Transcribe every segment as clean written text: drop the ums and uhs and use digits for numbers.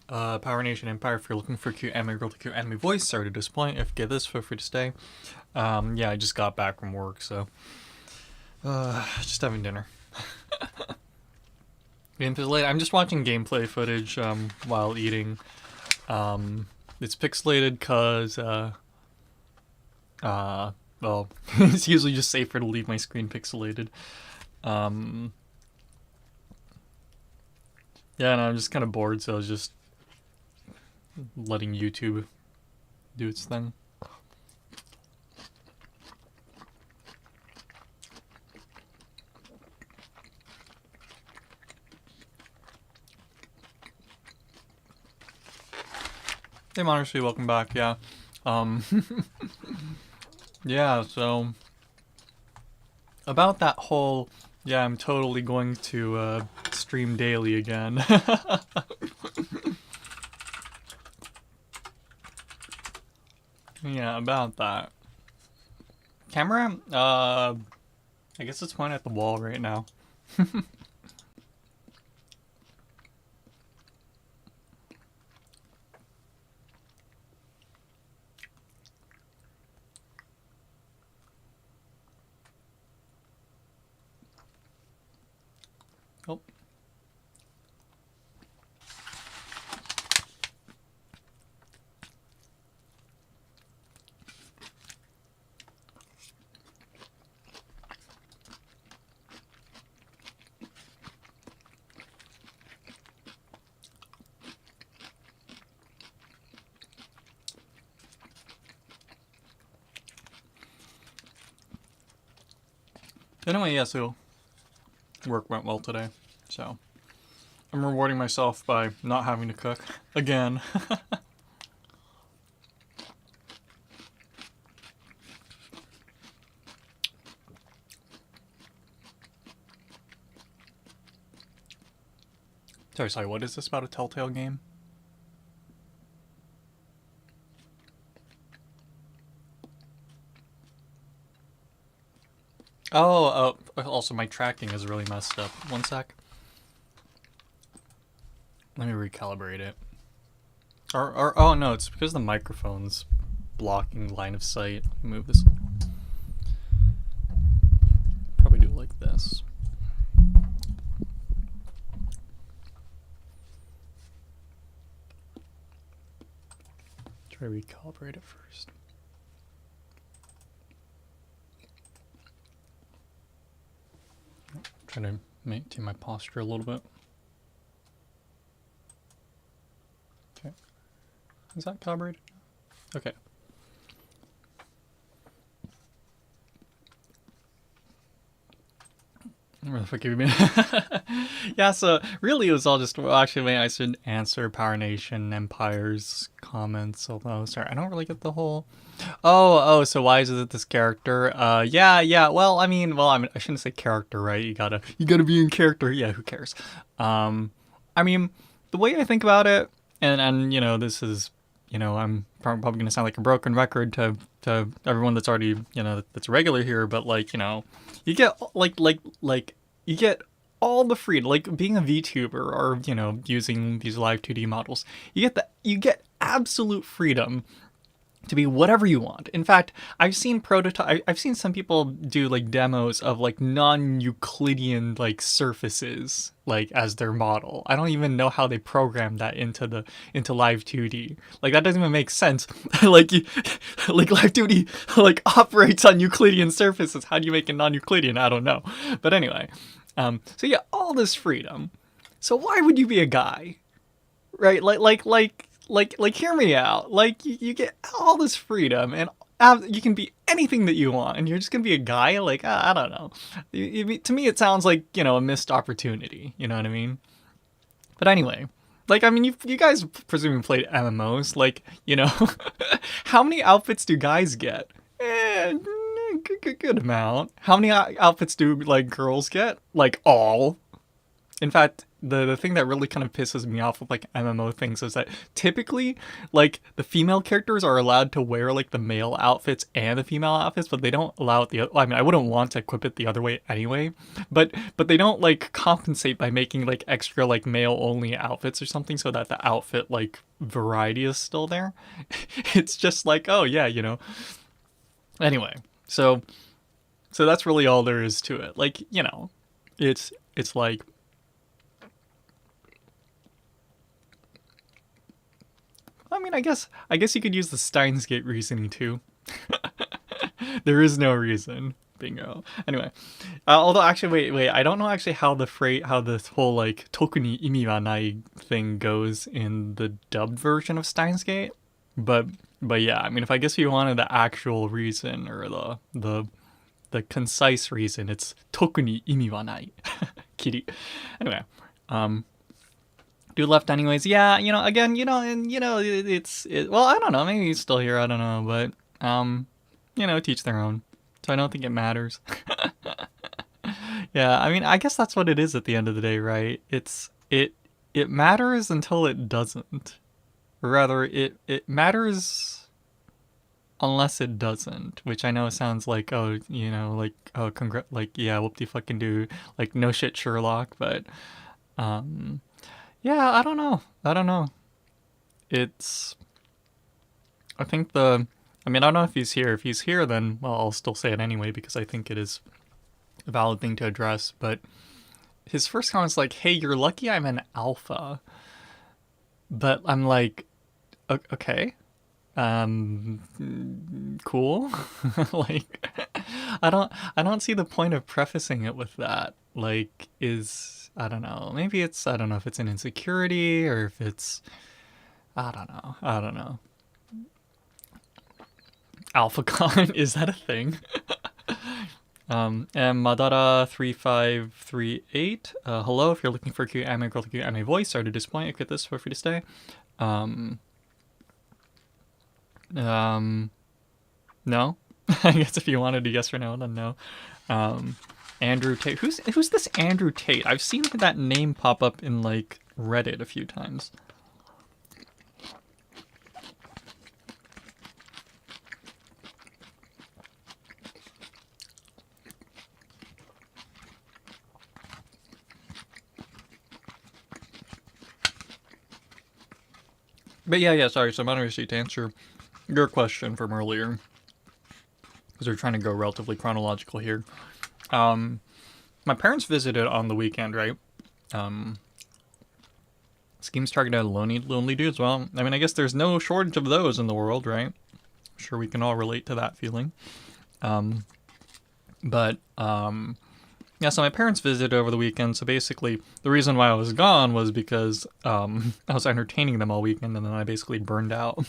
Power Nation Empire, if you're looking for cute anime girl to cute anime voice, sorry to disappoint. If you get this, feel free to stay. Yeah, I just got back from work, so just having dinner. Gameplay late. I'm just watching gameplay footage while eating. It's pixelated because well, it's usually just safer to leave my screen pixelated. Yeah, and I'm just kind of bored, so I was just letting YouTube do its thing. Hey Monastery, welcome back. Yeah. Yeah, so about that whole I'm totally going to stream daily again. Yeah, about that. Camera? I guess it's pointing at the wall right now. Oh. Anyway, yeah, so work went well today, so I'm rewarding myself by not having to cook again. Sorry, what is this about a Telltale game? Also my tracking is really messed up. One sec. Let me recalibrate it. Oh no, it's because the microphone's blocking line of sight. Move this. Probably do it like this. Try to recalibrate it first. Trying to maintain my posture a little bit. Okay. Is that calibrated? Okay. Where the fuck have you been? Yeah, so really it was all just, well, actually, maybe I should answer Power Nation Empire's comments, although, sorry, I don't really get the whole... Oh, so why is it this character? Yeah, well, I mean, I shouldn't say character, right? You gotta be in character. Yeah, who cares? I mean, the way I think about it, and you know, this is, you know, I'm probably gonna sound like a broken record to everyone that's already, you know, that's regular here, but like, you know, you get you get all the freedom, like being a VTuber or, you know, using these live 2D models, you get absolute freedom to be whatever you want. In fact, I've seen some people do like demos of like non-Euclidean like surfaces like as their model. I don't even know how they programmed that into live 2D. Like that doesn't even make sense. like live 2D like operates on Euclidean surfaces. How do you make it non-Euclidean? I don't know. But anyway, so yeah, all this freedom. So why would you be a guy? Right? Like hear me out. Like you get all this freedom and you can be anything that you want, and you're just gonna be a guy. Like I don't know. To me, it sounds like, you know, a missed opportunity. You know what I mean? But anyway, like I mean, you guys presumably played MMOs. Like, you know, how many outfits do guys get? Good amount. How many outfits do like girls get? Like all. In fact, the thing that really kind of pisses me off with like MMO things is that typically like the female characters are allowed to wear like the male outfits and the female outfits, but they don't allow it the other. I mean, I wouldn't want to equip it the other way anyway, but they don't like compensate by making like extra like male only outfits or something so that the outfit like variety is still there. It's just like, oh yeah, you know. Anyway, so that's really all there is to it. Like, you know, it's like I mean, I guess you could use the Steins Gate reasoning too. There is no reason. Bingo. Anyway, although actually, wait, I don't know actually how how this whole like tokuni imi wa nai thing goes in the dubbed version of Steins Gate, but yeah, I mean, if I guess you wanted the actual reason or the concise reason, it's tokuni imi wa nai. Kiri. Anyway, dude left anyways. Yeah, you know, again, you know, and you know, well, I don't know, maybe he's still here, I don't know, but you know, teach their own. So I don't think it matters. Yeah, I mean, I guess that's what it is at the end of the day, right? It matters until it doesn't. Or rather, it matters unless it doesn't, which I know sounds like, oh, you know, like, oh, like, yeah, whoop de fucking do, like, no shit Sherlock, but yeah, I don't know. It's I think I mean, I don't know if he's here. If he's here, then, well, I'll still say it anyway because I think it is a valid thing to address. But his first comment's like, hey, you're lucky I'm an alpha. But I'm like, okay. Cool. Like, I don't see the point of prefacing it with that. Like, I don't know. Maybe I don't know if it's an insecurity or if it's, I don't know. AlphaCon, is that a thing? And Madara3538, hello, if you're looking for a cute anime girl with a cute anime voice, sorry to disappoint you, quit this, feel free to stay. No? I guess if you wanted a yes or no, then no. Andrew Tate, who's this Andrew Tate? I've seen that name pop up in, like, Reddit a few times. But yeah, sorry, so Monorail, to answer your question from earlier, because we're trying to go relatively chronological here. My parents visited on the weekend, right? Schemes targeted at lonely dudes. Well, I mean, I guess there's no shortage of those in the world, right? I'm sure we can all relate to that feeling. Yeah, so my parents visited over the weekend, so basically the reason why I was gone was because I was entertaining them all weekend and then I basically burned out.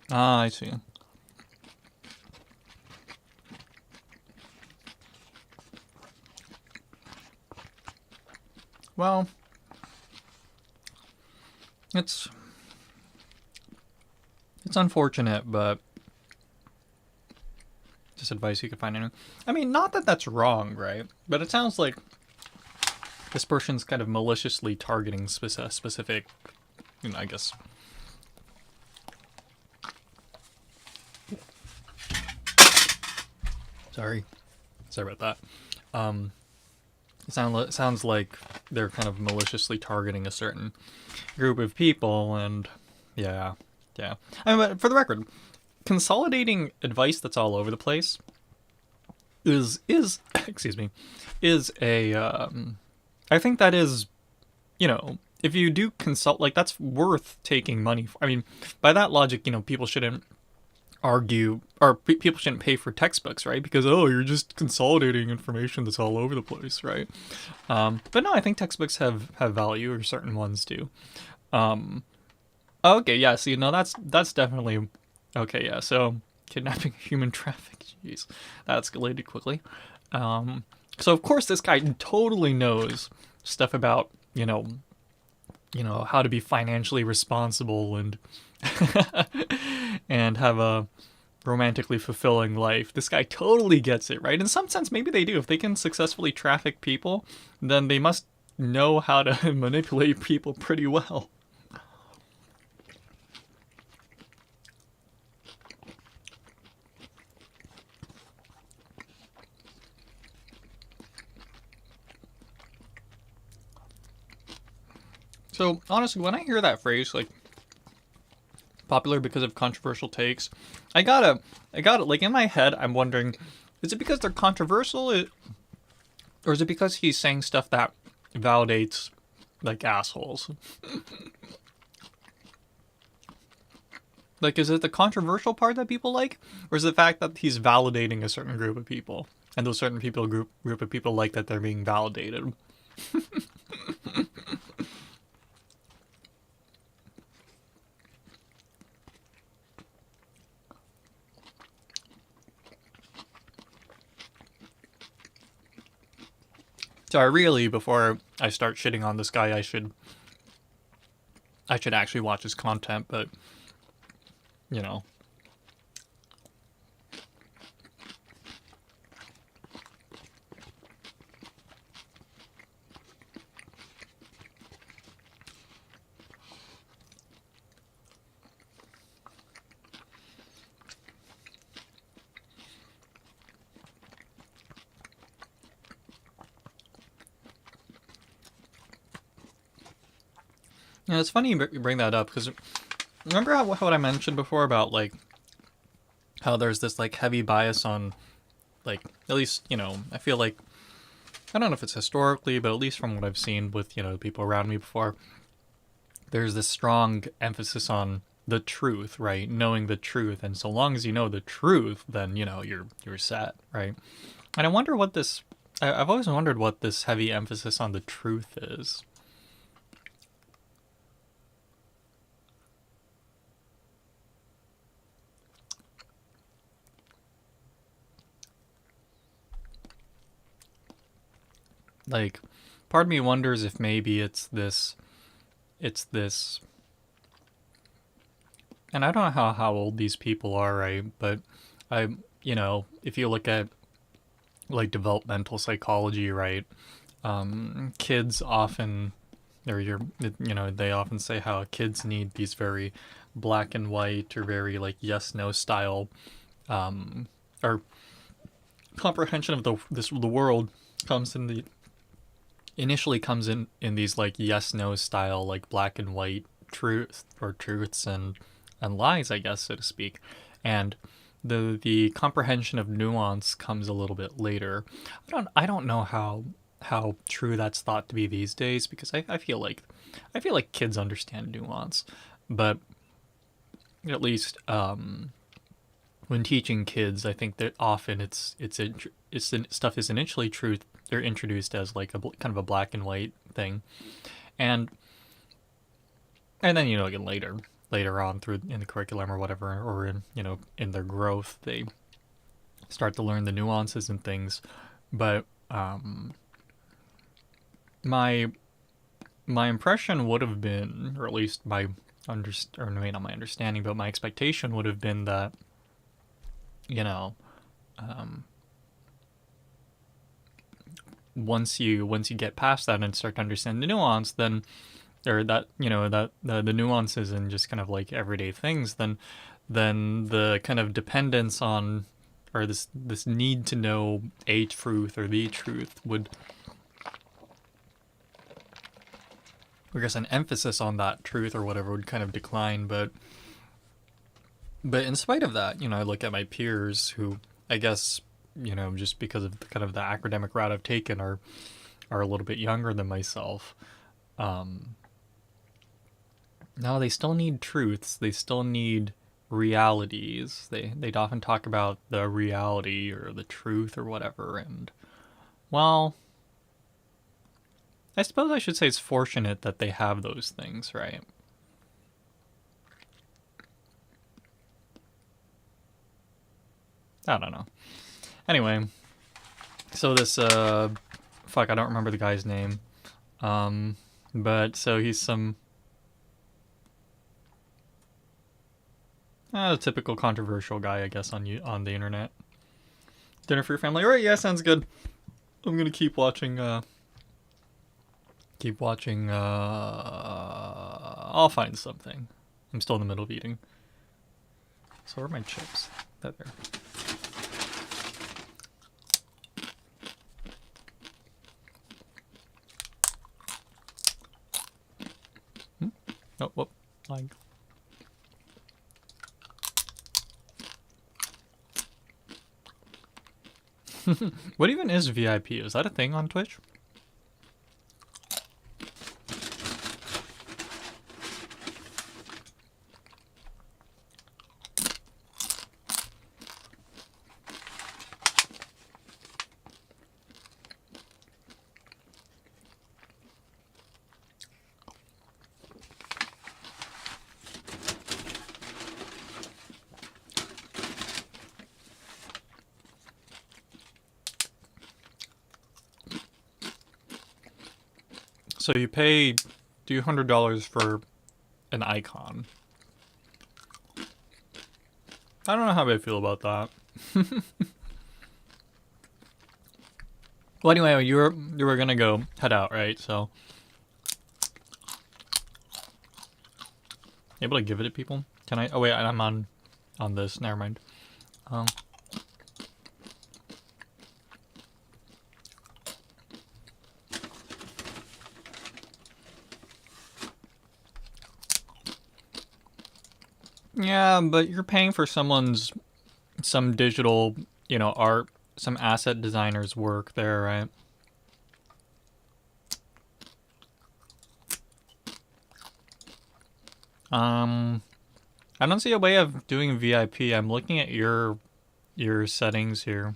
Ah, I see. Well, it's unfortunate, but just advice you could find anyway. I mean, not that that's wrong, right? But it sounds like this person's kind of maliciously targeting specific, you know, I guess. Sorry about that. It sounds like they're kind of maliciously targeting a certain group of people, and yeah. I mean, but for the record, consolidating advice that's all over the place is excuse me, is a I think that is, you know, if you do consult, like, that's worth taking money for. I mean, by that logic, you know, people shouldn't argue, or people shouldn't pay for textbooks, right? Because, oh, you're just consolidating information that's all over the place, right? But no, I think textbooks have value, or certain ones do. Okay, yeah, so, you know, that's definitely, okay, yeah, so, kidnapping, human trafficking, jeez, that escalated quickly. So, of course, this guy totally knows stuff about, how to be financially responsible and and have a romantically fulfilling life. This guy totally gets it, right? In some sense, maybe they do. If they can successfully traffic people, then they must know how to manipulate people pretty well. So honestly, when I hear that phrase, like popular because of controversial takes, I gotta, like in my head, I'm wondering, is it because they're controversial, or is it because he's saying stuff that validates like assholes? Like, is it the controversial part that people like, or is it the fact that he's validating a certain group of people, and those certain group of people like that they're being validated? So I really, before I start shitting on this guy, I should actually watch his content, but you know. Yeah, it's funny you bring that up because remember what I mentioned before about like how there's this like heavy bias on like at least I feel like I don't know if it's historically, but at least from what I've seen with people around me before, there's this strong emphasis on the truth, right? Knowing the truth, and so long as you know the truth, then you're set, right? And I wonder what this. I've always wondered what this heavy emphasis on the truth is. Like, part of me wonders if maybe it's this, and I don't know how old these people are, right? But if you look at like developmental psychology, right? Kids often, or they often say how kids need these very black and white or very like yes no style, or comprehension of the world comes in the initially comes in these like yes no style like black and white truths and lies, I guess, so to speak, and the comprehension of nuance comes a little bit later. I don't know how true that's thought to be these days, because I feel like kids understand nuance, but at least when teaching kids, I think that often it's stuff is initially truth. They're introduced as like a kind of a black and white thing, and then again later on through in the curriculum or whatever, or in their growth, they start to learn the nuances and things. But my impression would have been, or at least my or maybe not my understanding, but my expectation would have been that um, once you get past that and start to understand the nuance, then or that that the nuances and just kind of like everyday things, then the kind of dependence on, or this need to know a truth or the truth would, I guess an emphasis on that truth or whatever would kind of decline. But in spite of that, I look at my peers who, I guess, just because of kind of the academic route I've taken, are a little bit younger than myself. No, they still need truths. They still need realities. They'd often talk about the reality or the truth or whatever, and well, I suppose I should say it's fortunate that they have those things, right? I don't know. Anyway, so this fuck, I don't remember the guy's name. But so he's some typical controversial guy, I guess, on the internet. Dinner for your family. All right, yeah, sounds good. I'm gonna keep watching. Keep watching. I'll find something. I'm still in the middle of eating. So where are my chips? That there. Oh, whoop. Lag. What even is VIP? Is that a thing on Twitch? So you pay $200 for an icon. I don't know how I feel about that. Well, anyway, you were gonna go head out, right? So able to give it to people? Can I? Oh wait, I'm on this. Never mind. Yeah, but you're paying for some digital, art, some asset designer's work there, right? I don't see a way of doing VIP. I'm looking at your settings here.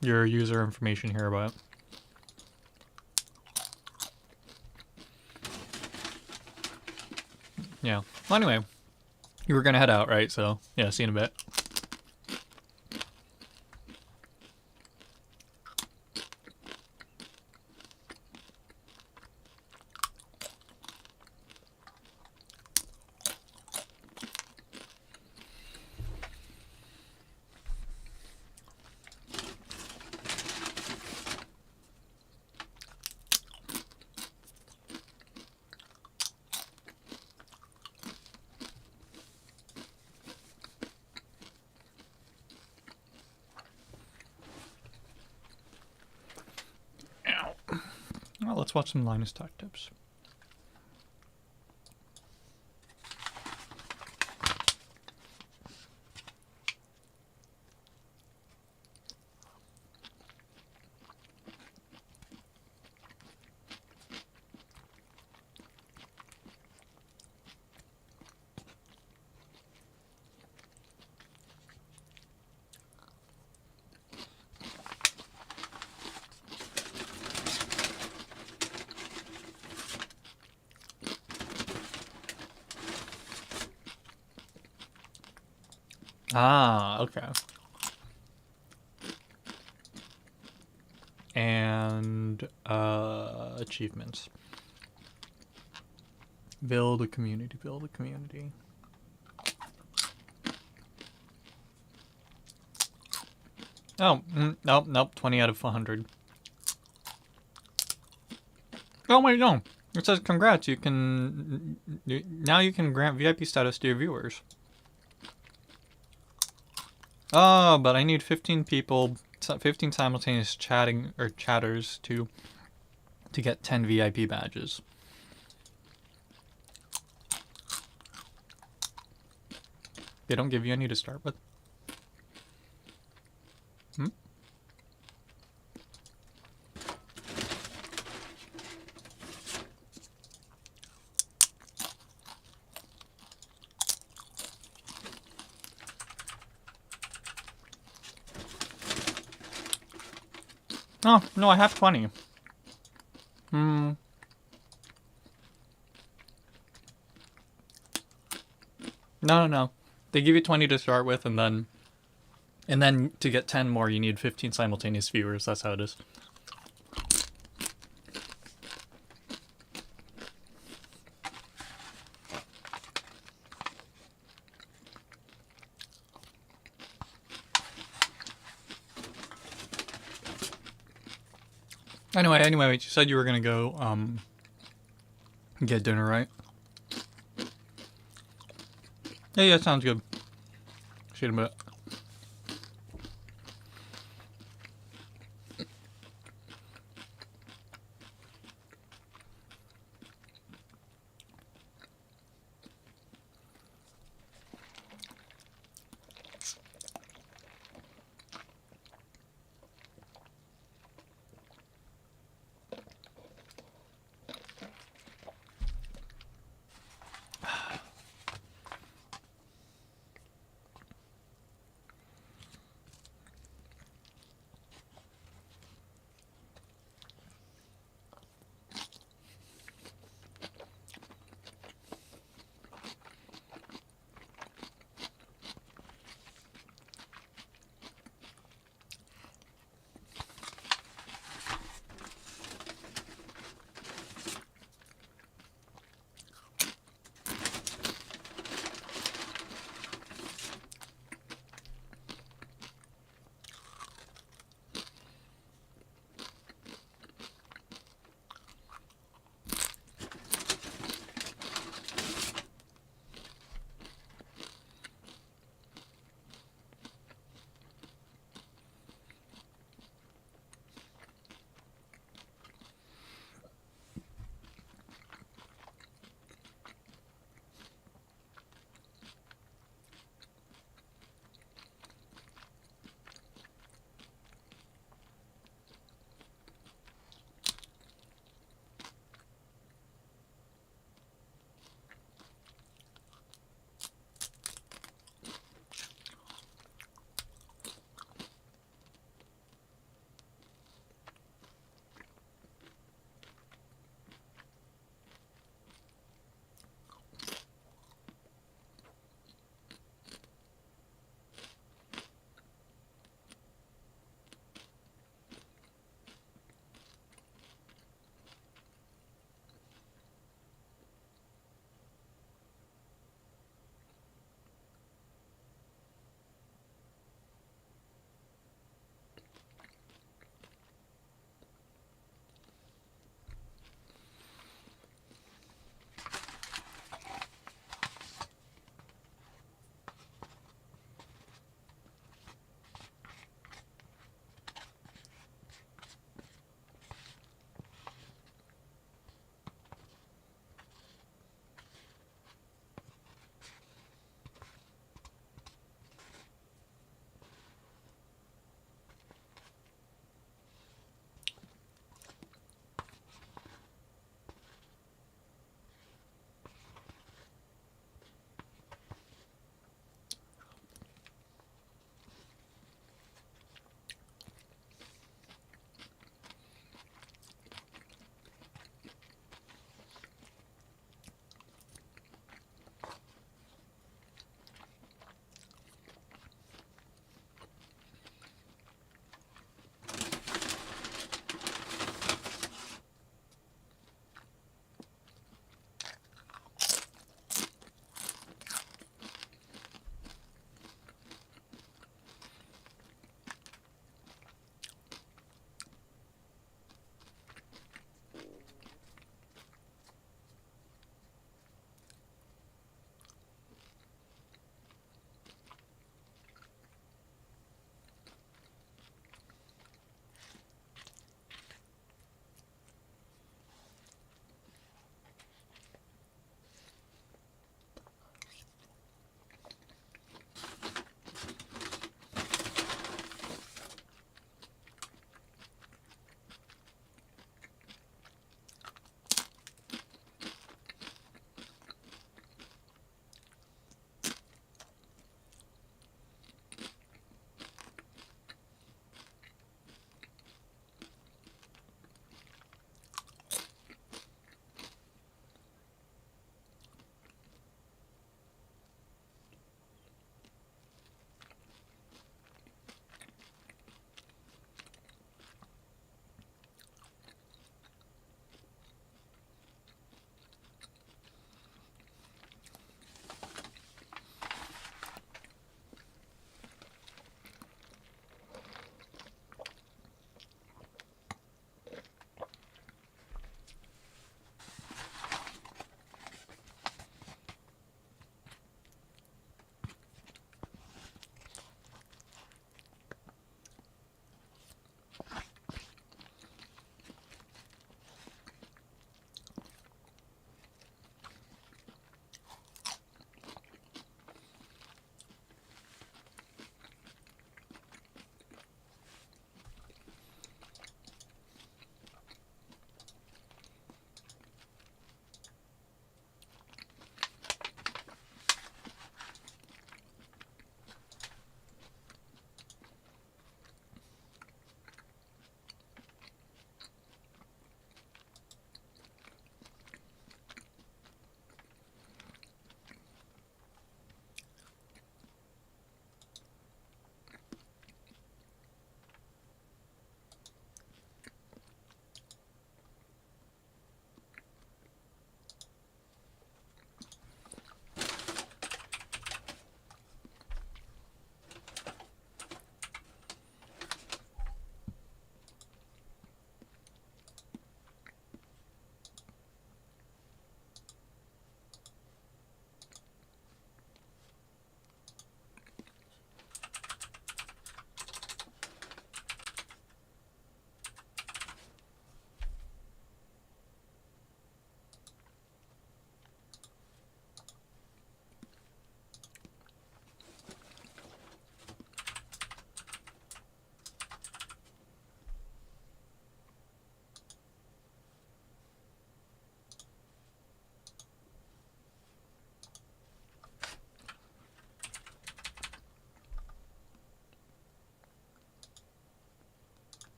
Your user information here about it. Yeah. Well, anyway, you were gonna head out, right? So yeah, see you in a bit. Well, let's watch some Linus Tech Tips. Ah, okay. And achievements. Build a community. Build a community. Oh, nope. 20 out of 100. Oh wait, no. It says congrats. Now you can grant VIP status to your viewers. Oh, but I need 15 people, 15 simultaneous chatting or chatters to get 10 VIP badges. They don't give you any to start with. Oh, no, I have 20. No. They give you 20 to start with, and then And then to get 10 more, you need 15 simultaneous viewers. That's how it is. Anyway, you said you were gonna go get dinner, right? Yeah, sounds good. See you in a bit.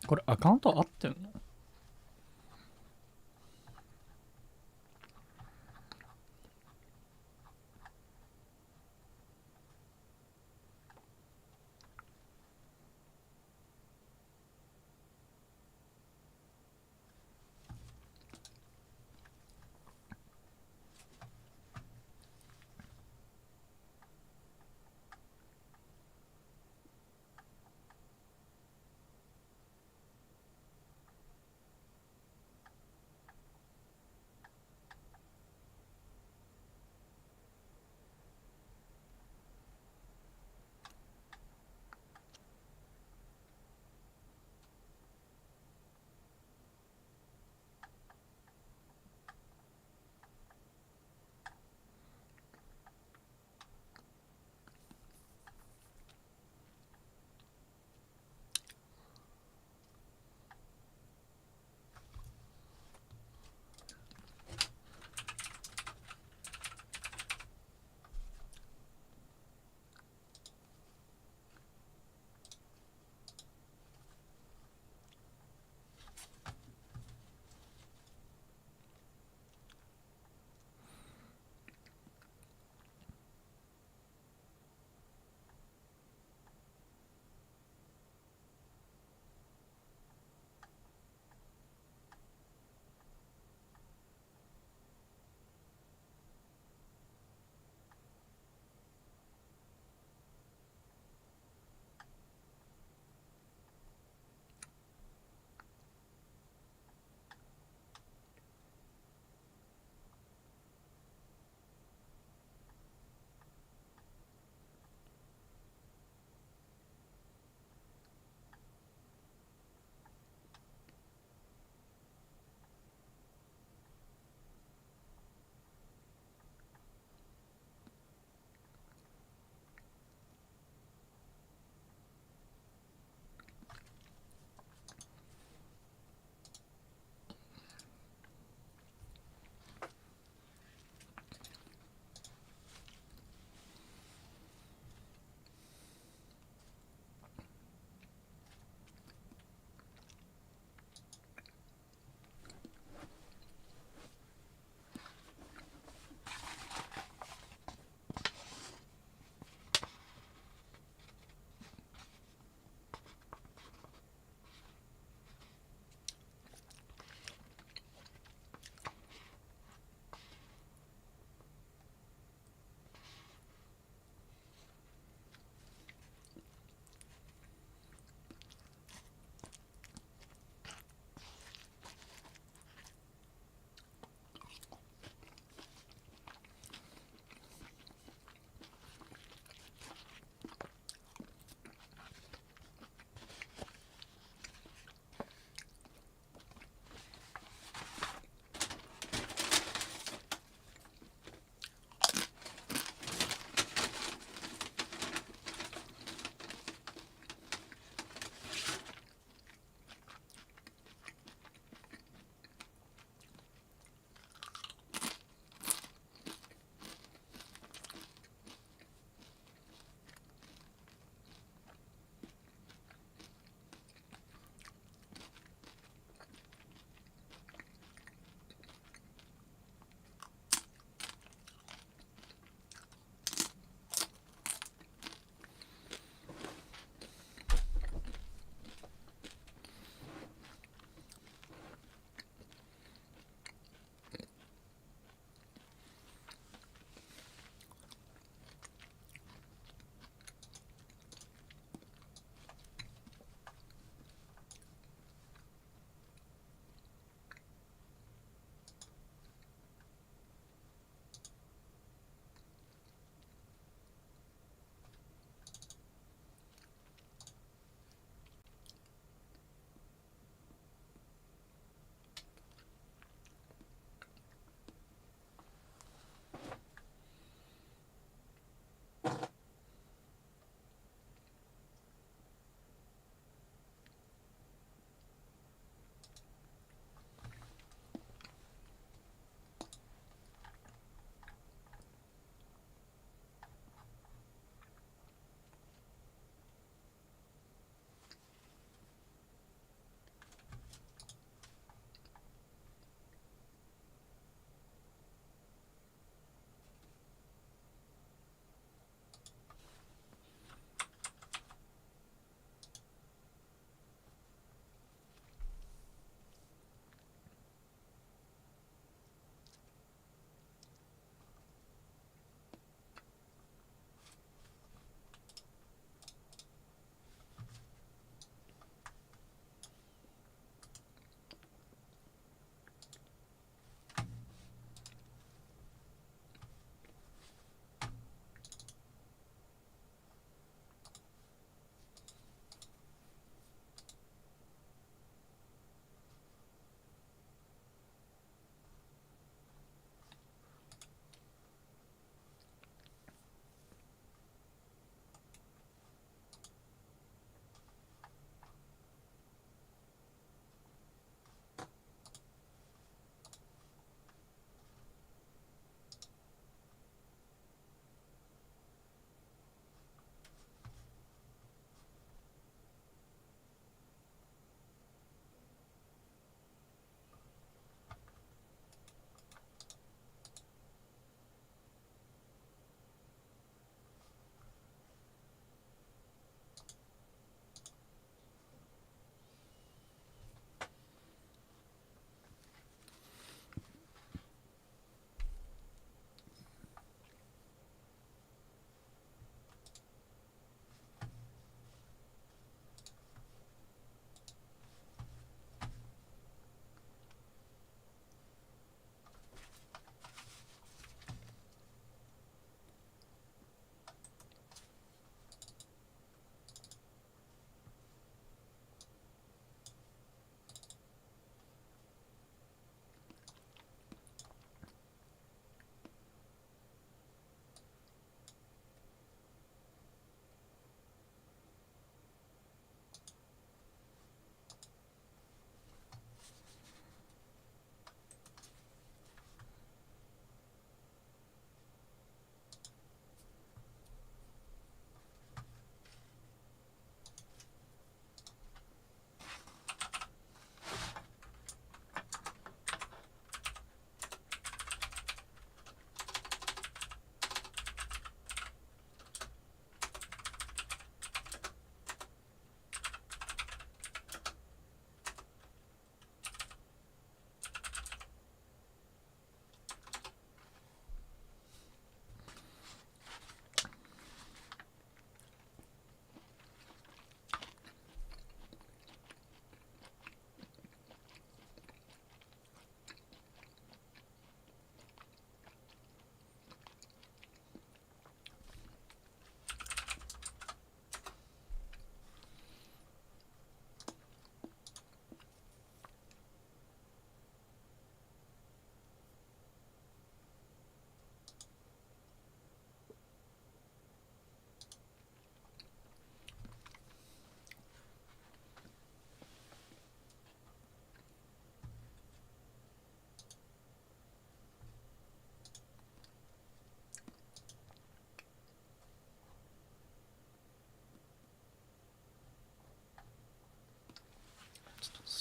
これアカウント合ってんの？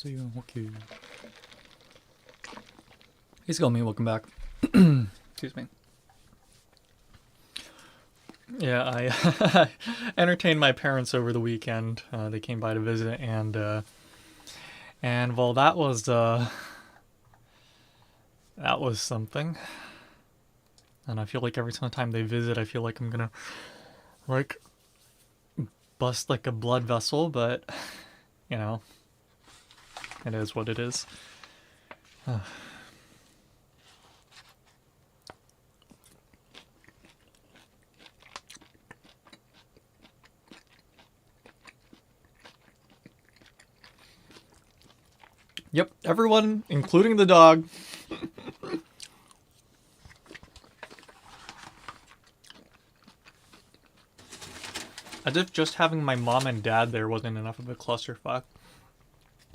see you. Okay. Hey, Skelmy, welcome back. Excuse me. Yeah, I entertained my parents over the weekend. They came by to visit, and well, that was something. And I feel like every single time they visit, I feel like I'm gonna like bust like a blood vessel, but you know, it is what it is. Yep, everyone, including the dog. As if just having my mom and dad there wasn't enough of a clusterfuck.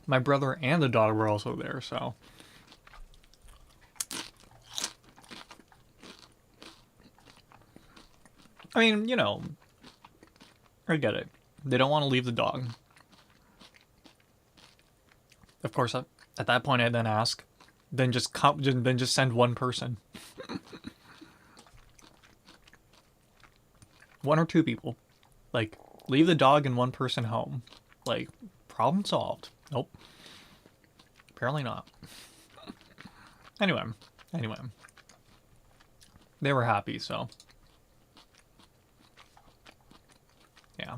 My brother and the dog were also there, so. I mean, you know, I get it. They don't want to leave the dog. Of course, at that point, I then ask, then just send one person, one or two people, like leave the dog and one person home, like problem solved. Nope, apparently not. Anyway, they were happy, so yeah.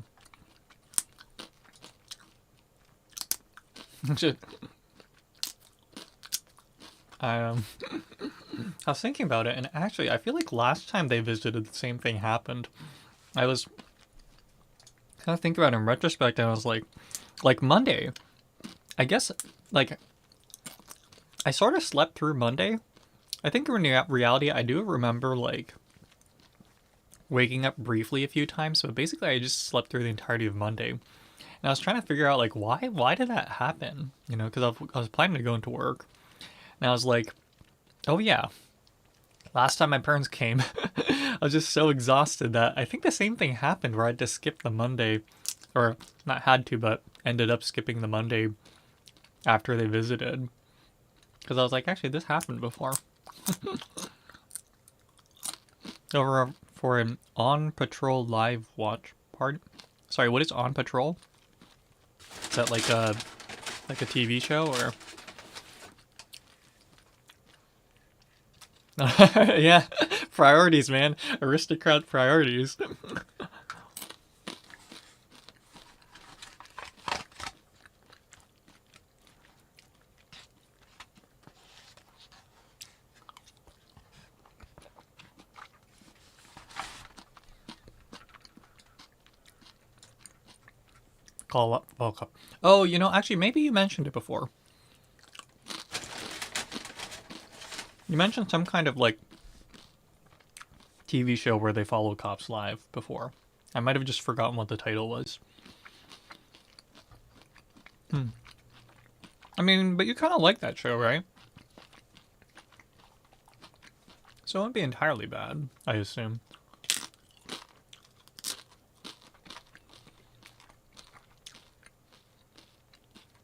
I was thinking about it, and actually, I feel like last time they visited, the same thing happened. I was kind of thinking about it in retrospect, and I was like Monday. I guess, like, I sort of slept through Monday. I think in reality, I do remember, like, waking up briefly a few times, but basically I just slept through the entirety of Monday. And I was trying to figure out, like, why did that happen? You know, because I was planning to go into work. And I was like, oh yeah, last time my parents came, I was just so exhausted that I think the same thing happened where I had to skip the Monday, or not had to, but ended up skipping the Monday after they visited. Because I was like, actually, this happened before. Over for an On Patrol live watch party. Sorry, what is On Patrol? Is that like a TV show or? Yeah, priorities, man. Aristocrat priorities. Call up. Oh, you know, actually, maybe you mentioned it before. You mentioned some kind of like TV show where they follow cops live before. I might have just forgotten what the title was. I mean, but you kind of like that show, right? So it wouldn't be entirely bad, I assume.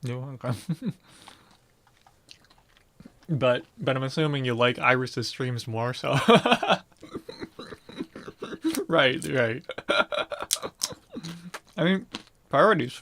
No, okay. but I'm assuming you like Iris's streams more, so. Right. I mean, priorities.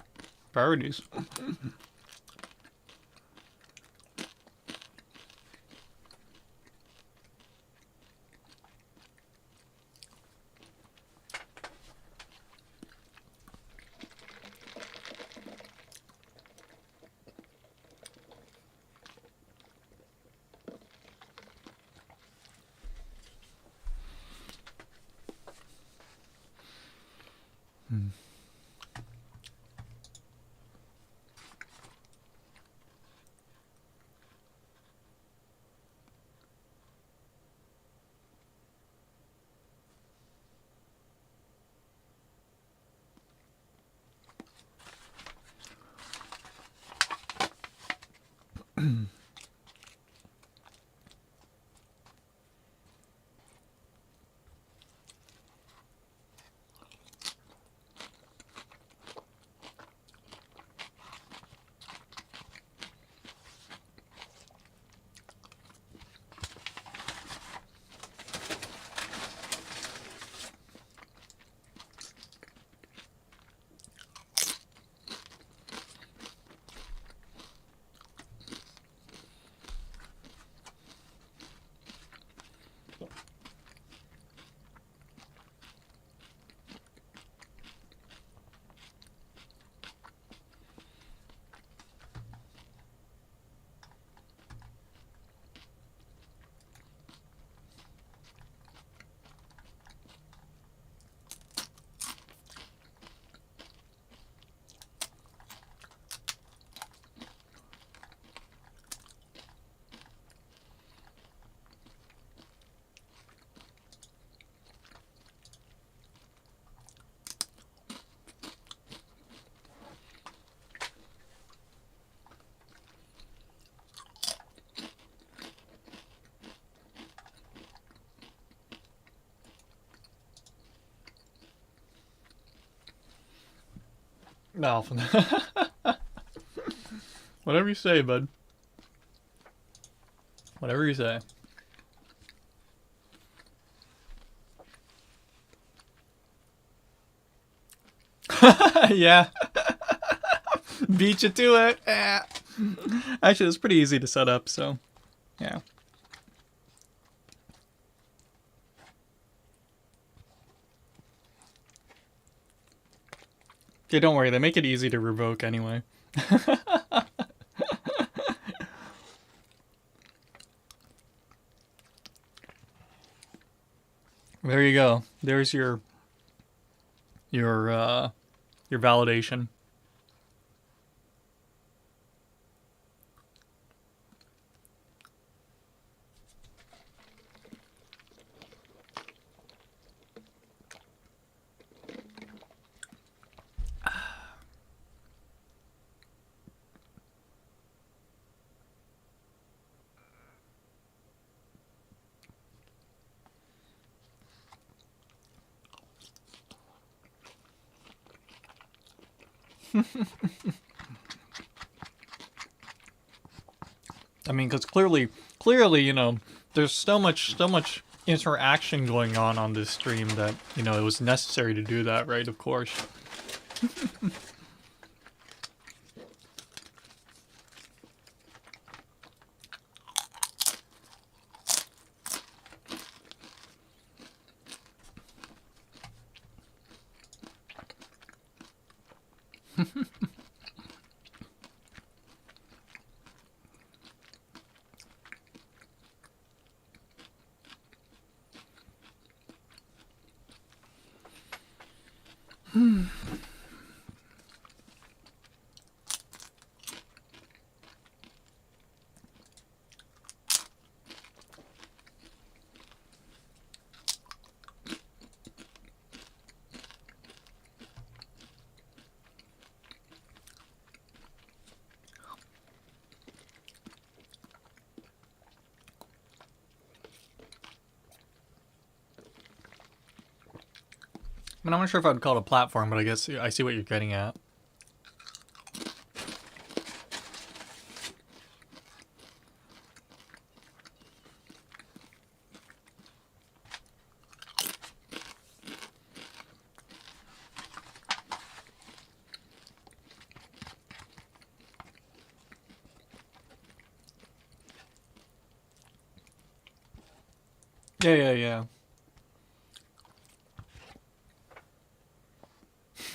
No. Whatever you say, bud. Whatever you say. Yeah. Beat you to it. Actually, it's pretty easy to set up, so yeah. Okay, don't worry. They make it easy to revoke anyway. There you go. There's your validation. I mean, because clearly, you know, there's so much interaction going on this stream that, you know, it was necessary to do that, right? Of course. I mean, I'm not sure if I'd call it a platform, but I guess I see what you're getting at. Yeah.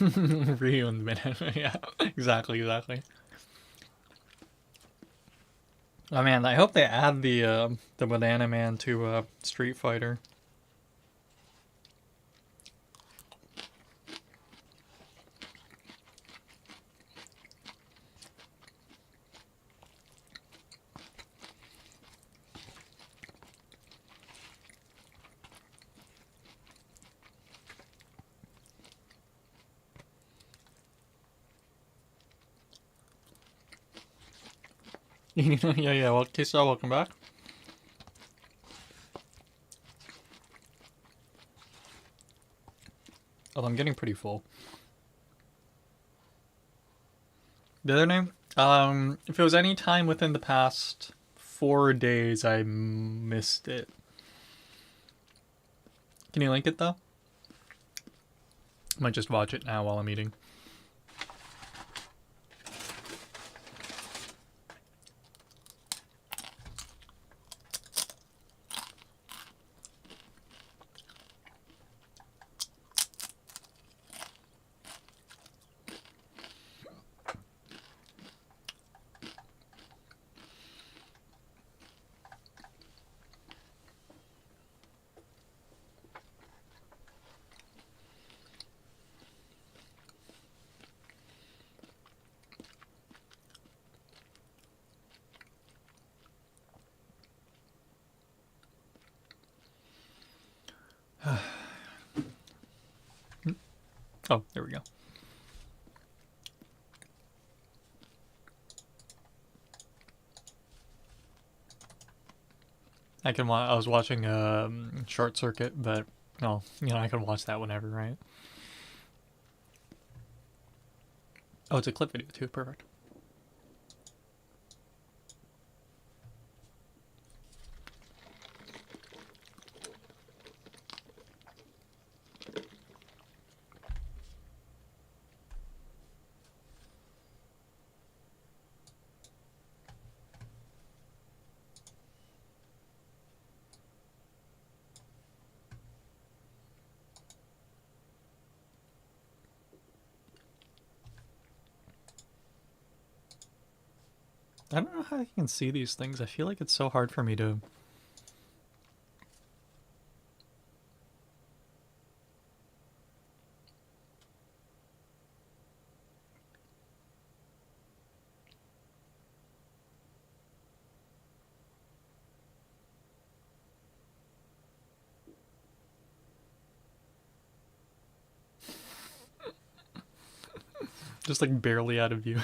Ryu in the minute. Yeah, exactly. Oh man, I hope they add the Banana Man to Street Fighter. Yeah. Well, Kisa, welcome back. Oh, I'm getting pretty full. The other name? If it was any time within the past 4 days, I missed it. Can you link it though? I might just watch it now while I'm eating. Oh, there we go. I was watching Short Circuit, but no, you know, I can watch that whenever, right? Oh, it's a clip video too. Perfect. I don't know how you can see these things. I feel like it's so hard for me to. Just like barely out of view.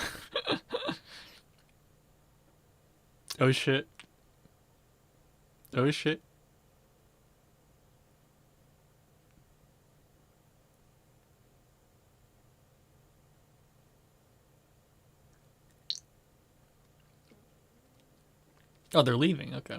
Oh shit. Oh shit. Oh, they're leaving. Okay.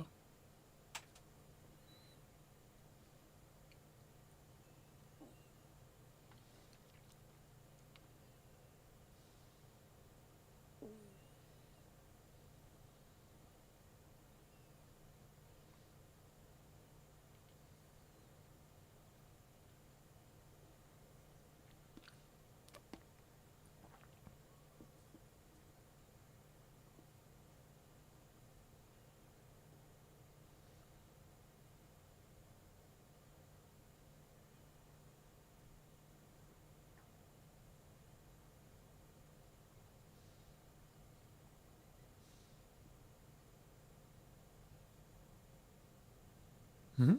Hmm.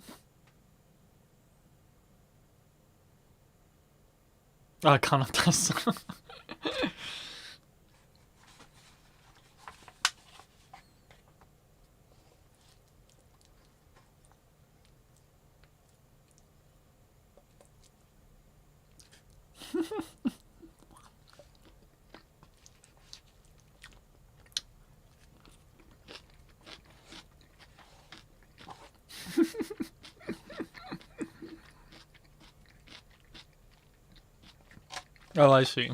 Kanatas. Oh, I see.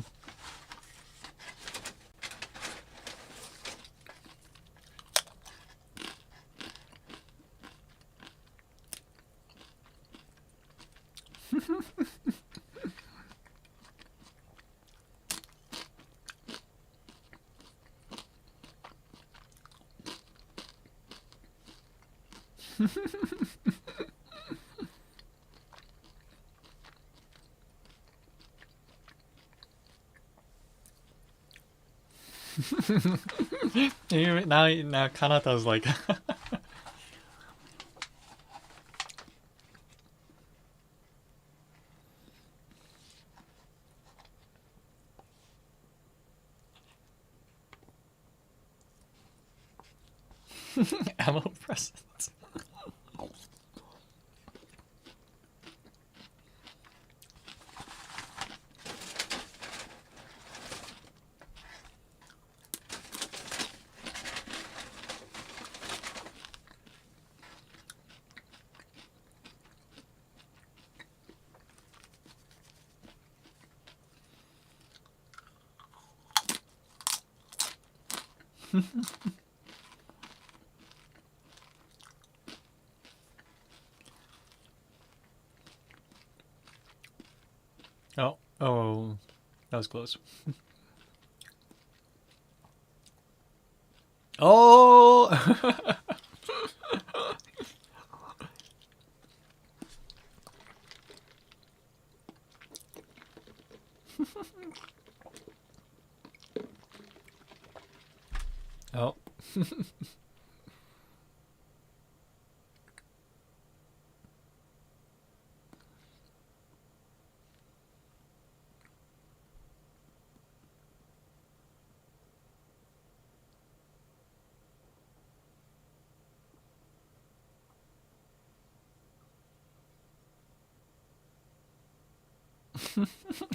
Now Kanata's like. Ammo presents. Oh, oh, that was close. Oh. Oh.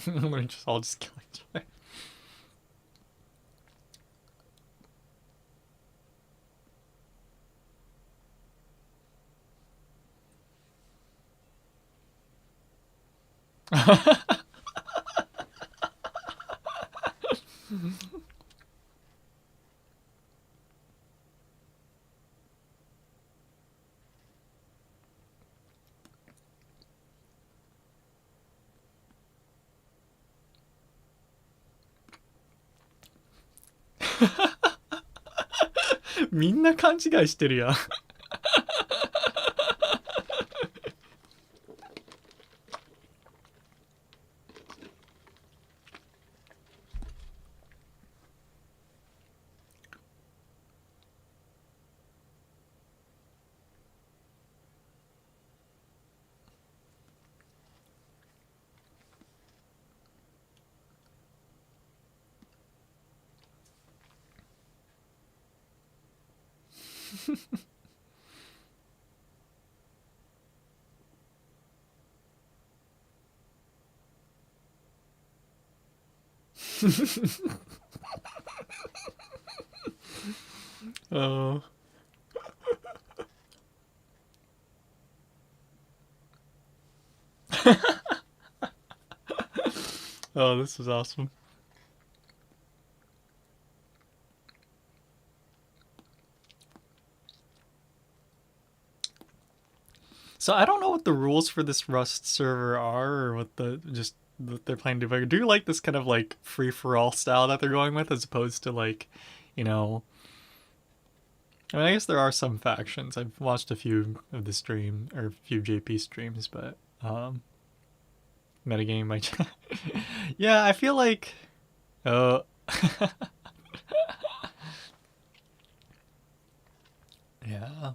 We're just all just killing each other. みんな勘違いしてるやん。Oh. Oh, this is awesome. So I don't know what the rules for this Rust server are, or what the just what they're planning to do. But I do like this kind of like free for all style that they're going with, as opposed to like, you know. I mean, I guess there are some factions. I've watched a few of the stream or a few JP streams, but metagame by yeah, I feel like oh yeah.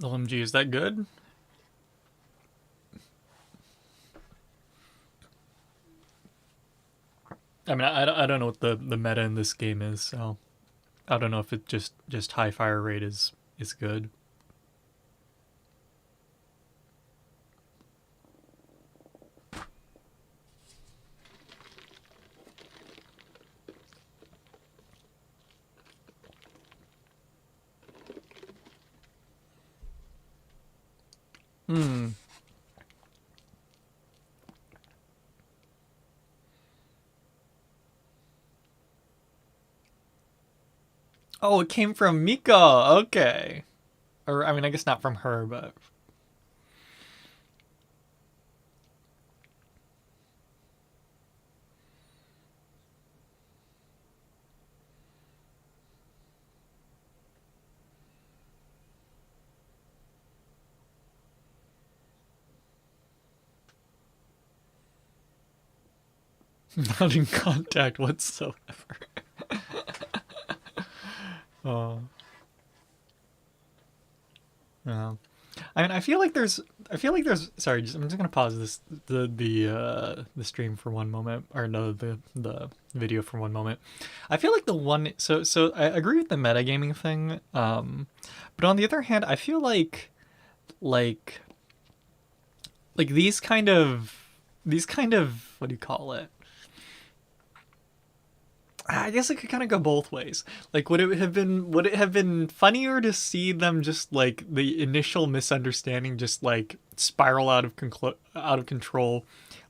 OMG, is that good? I mean, I don't know what the meta in this game is, so I don't know if it just high fire rate is good. Hmm. Oh, it came from Mika. Okay. Or I mean, I guess not from her, but not in contact whatsoever. Oh. Yeah. I mean, I feel like there's. Sorry, I'm just gonna pause the stream for one moment, or no, the video for one moment. I feel like the one. So I agree with the metagaming thing. But on the other hand, I feel like like these kind of what do you call it? I guess it could kind of go both ways. Like, would it have been funnier to see them just like the initial misunderstanding just like spiral out of control,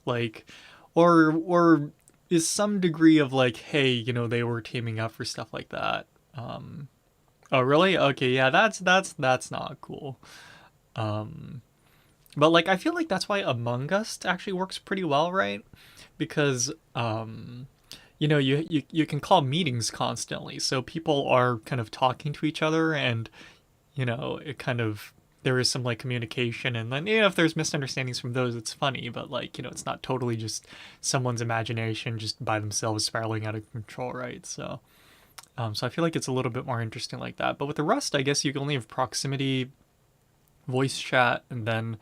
like, or is some degree of like, hey, you know, they were teaming up for stuff like that. Oh, really? Okay, yeah, that's not cool. Um, but like, I feel like that's why Among Us actually works pretty well, right? Because you know, you can call meetings constantly, so people are kind of talking to each other, and you know, it kind of there is some like communication, and then if there's misunderstandings from those, it's funny, but like, you know, it's not totally just someone's imagination just by themselves spiraling out of control, right? So so I feel like it's a little bit more interesting like that. But with the Rust, I guess you can only have proximity voice chat and then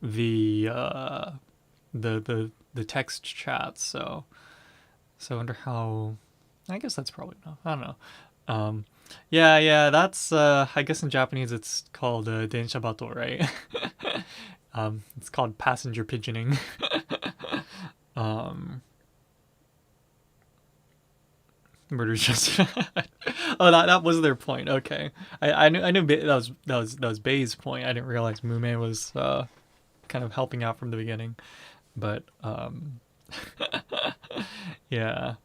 the the text chat. So I wonder how. I guess that's probably enough. I don't know. Um, yeah. That's I guess in Japanese it's called denshabato, right? It's called passenger pigeoning. um, Murder's just. Oh, that was their point. Okay, I knew that was Bei's point. I didn't realize Mume was kind of helping out from the beginning, but yeah,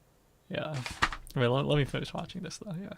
yeah. Wait, let me finish watching this though. Yeah.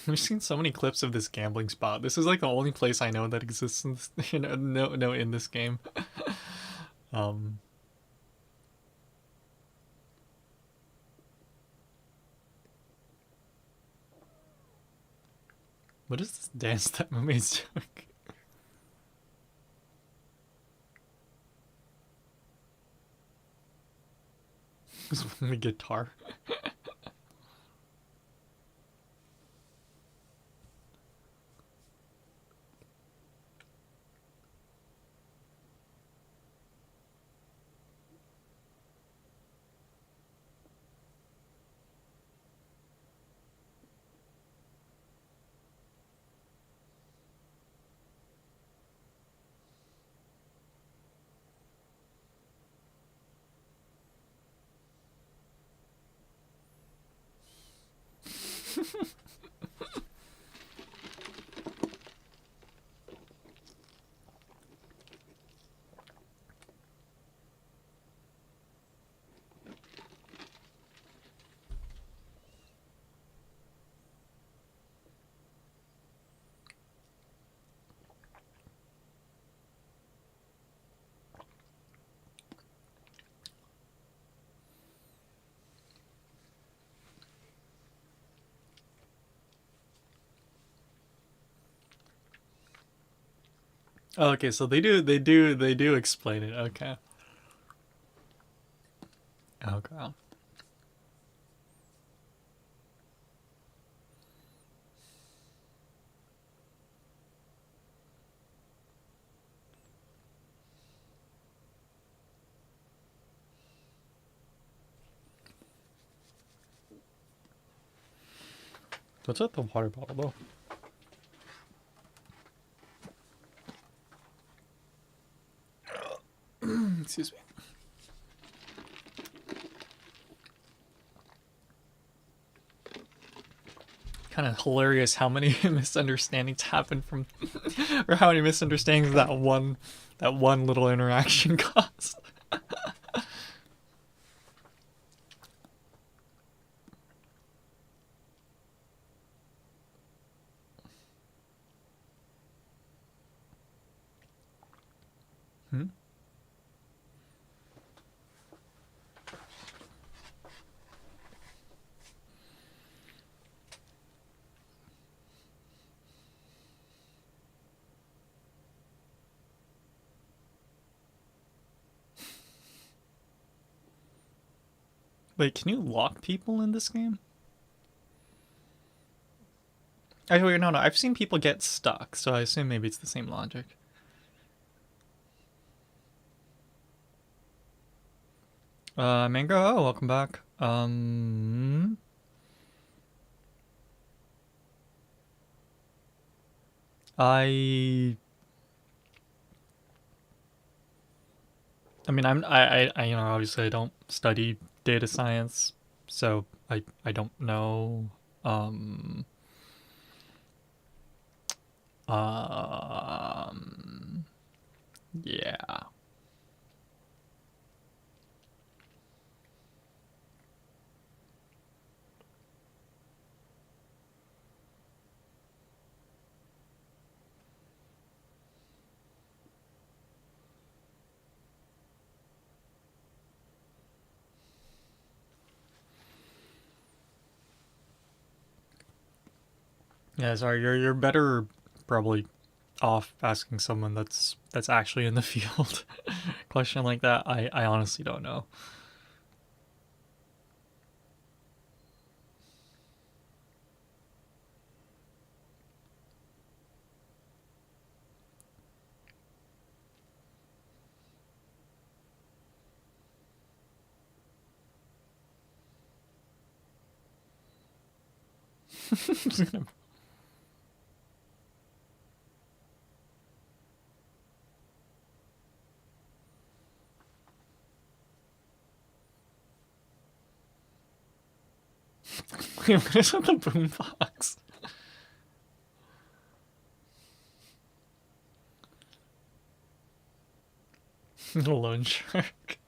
I've seen so many clips of this gambling spot. This is like the only place I know that exists in this, no in this game. Um, what is this dance that Mume's doing? This the guitar. Oh, okay, so they do explain it. Okay. Okay. What's at the water bottle though? Excuse me. Kind of hilarious how many misunderstandings happen from, or how many misunderstandings that one little interaction caused. Hmm? Wait, can you lock people in this game? Actually, no. I've seen people get stuck, so I assume maybe it's the same logic. Mango, oh, welcome back. I, I mean, I, obviously I don't study data science So I don't know. Um, um, yeah. Yeah, sorry, you're better probably off asking someone that's actually in the field. Question like that, I honestly don't know. What is with the boombox? The loan shark.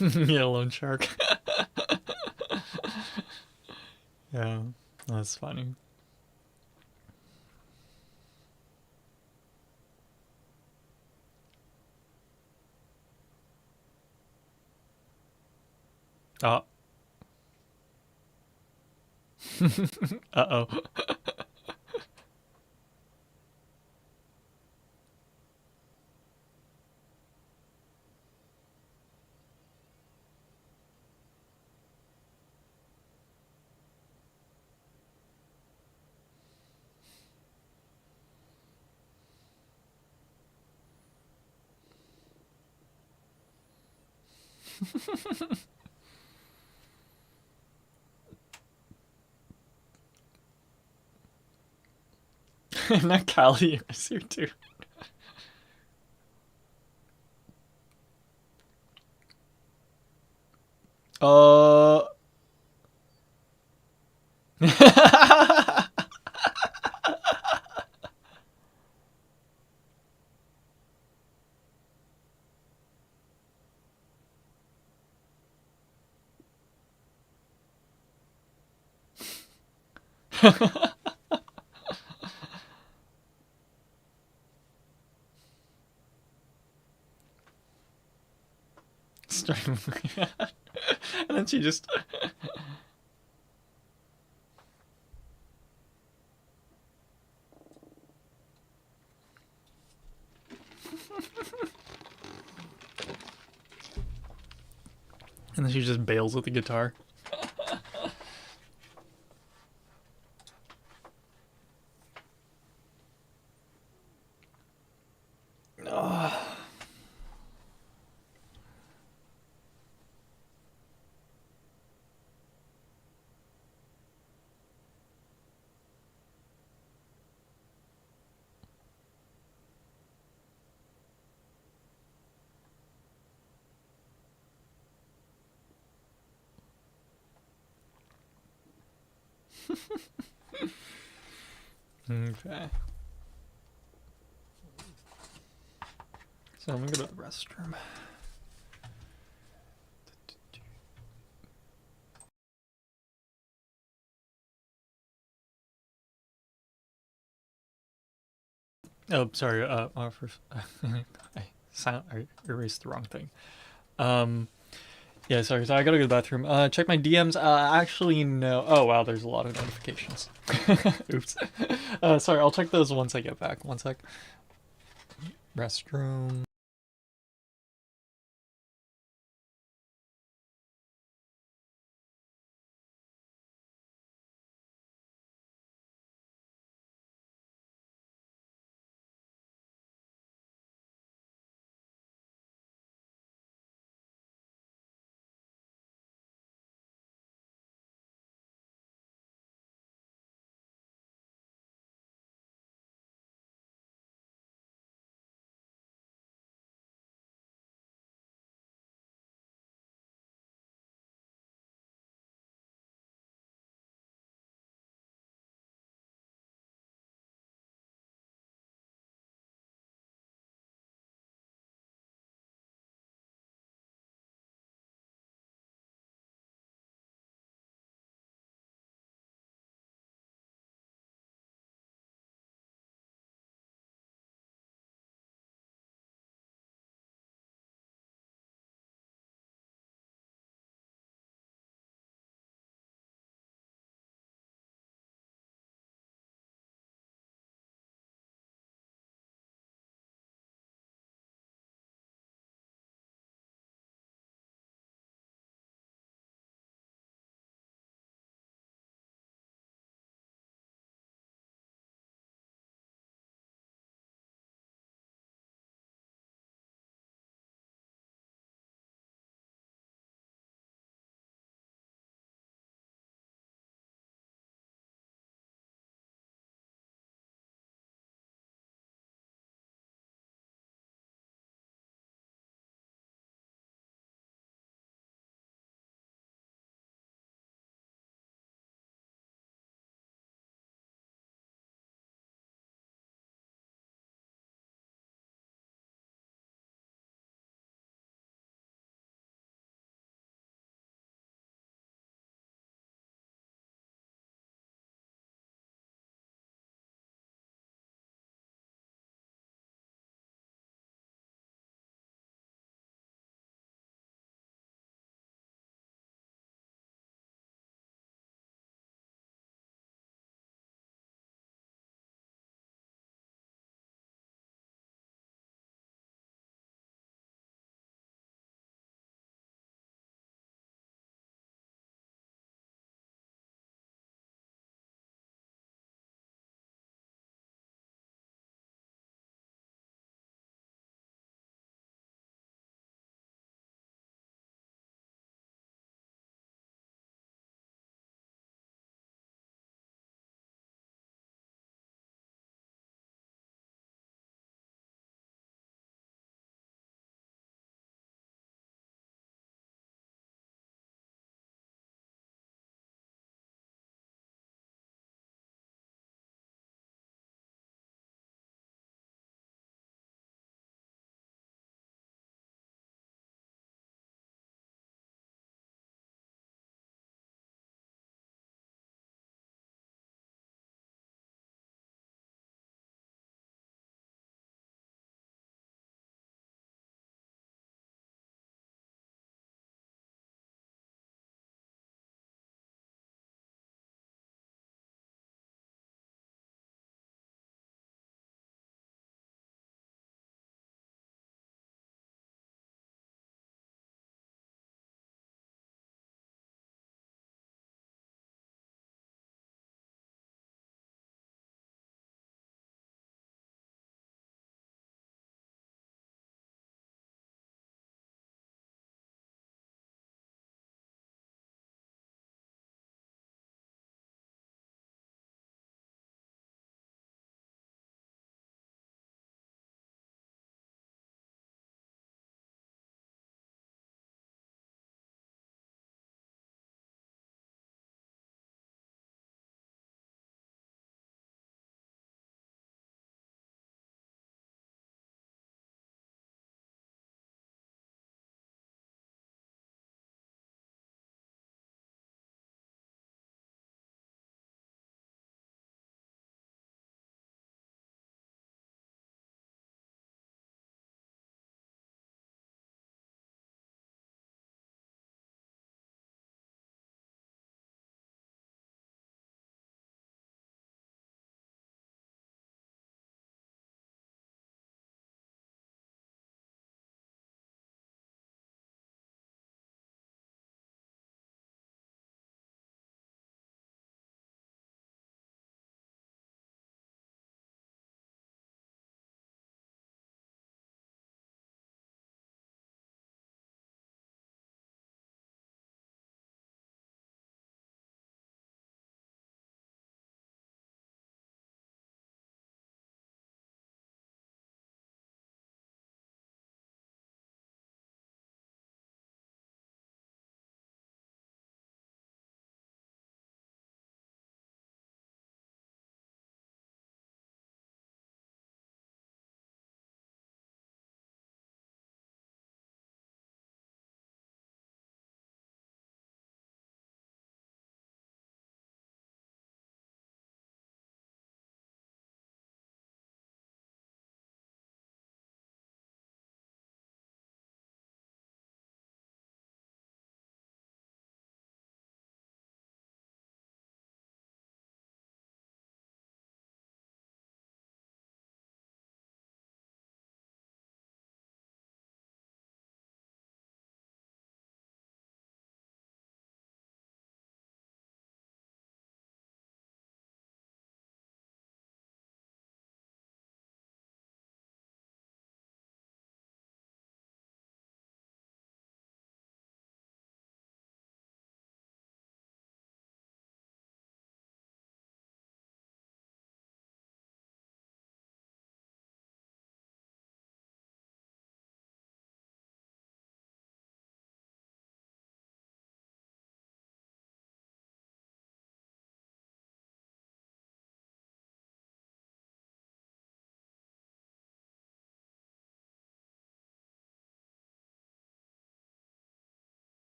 Yeah, loan shark. Yeah, that's funny. Oh. Uh-oh. Not Callie is here too. Uh. Starting, and then she just. And then she just bails with the guitar. Okay. So I'm gonna go to the restroom. Oh, sorry. First, I erased the wrong thing. Yeah, sorry. So I gotta go to the bathroom. Check my DMs. Actually, no. Oh wow, there's a lot of notifications. Oops. Sorry. I'll check those once I get back. One sec. Restroom.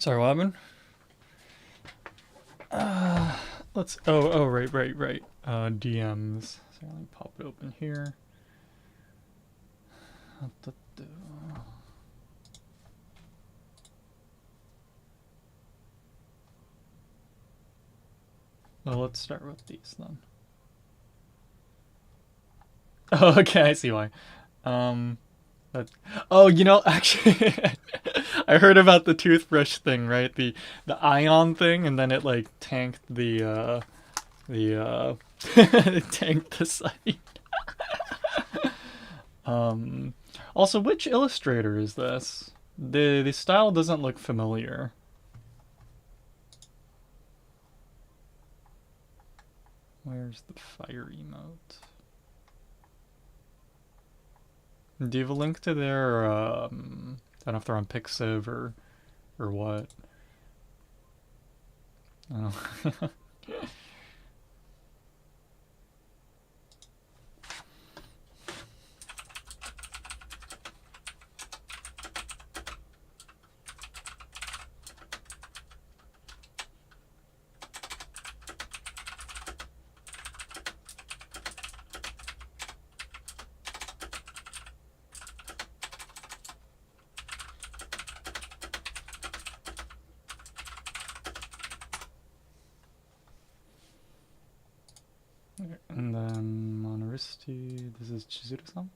Sorry, what happened? Let's. Oh, right. DMs. So let me pop it open here. Well, let's start with these then. Oh, okay, I see why. Oh, you know, actually, I heard about the toothbrush thing, right? The ion thing, and then it like tanked it tanked the site. Also, which illustrator is this? The style doesn't look familiar. Where's the fire emote? Do you have a link to their, I don't know if they're on Pixiv or what. I don't know. And then Monoristi, this is Chizuru-san.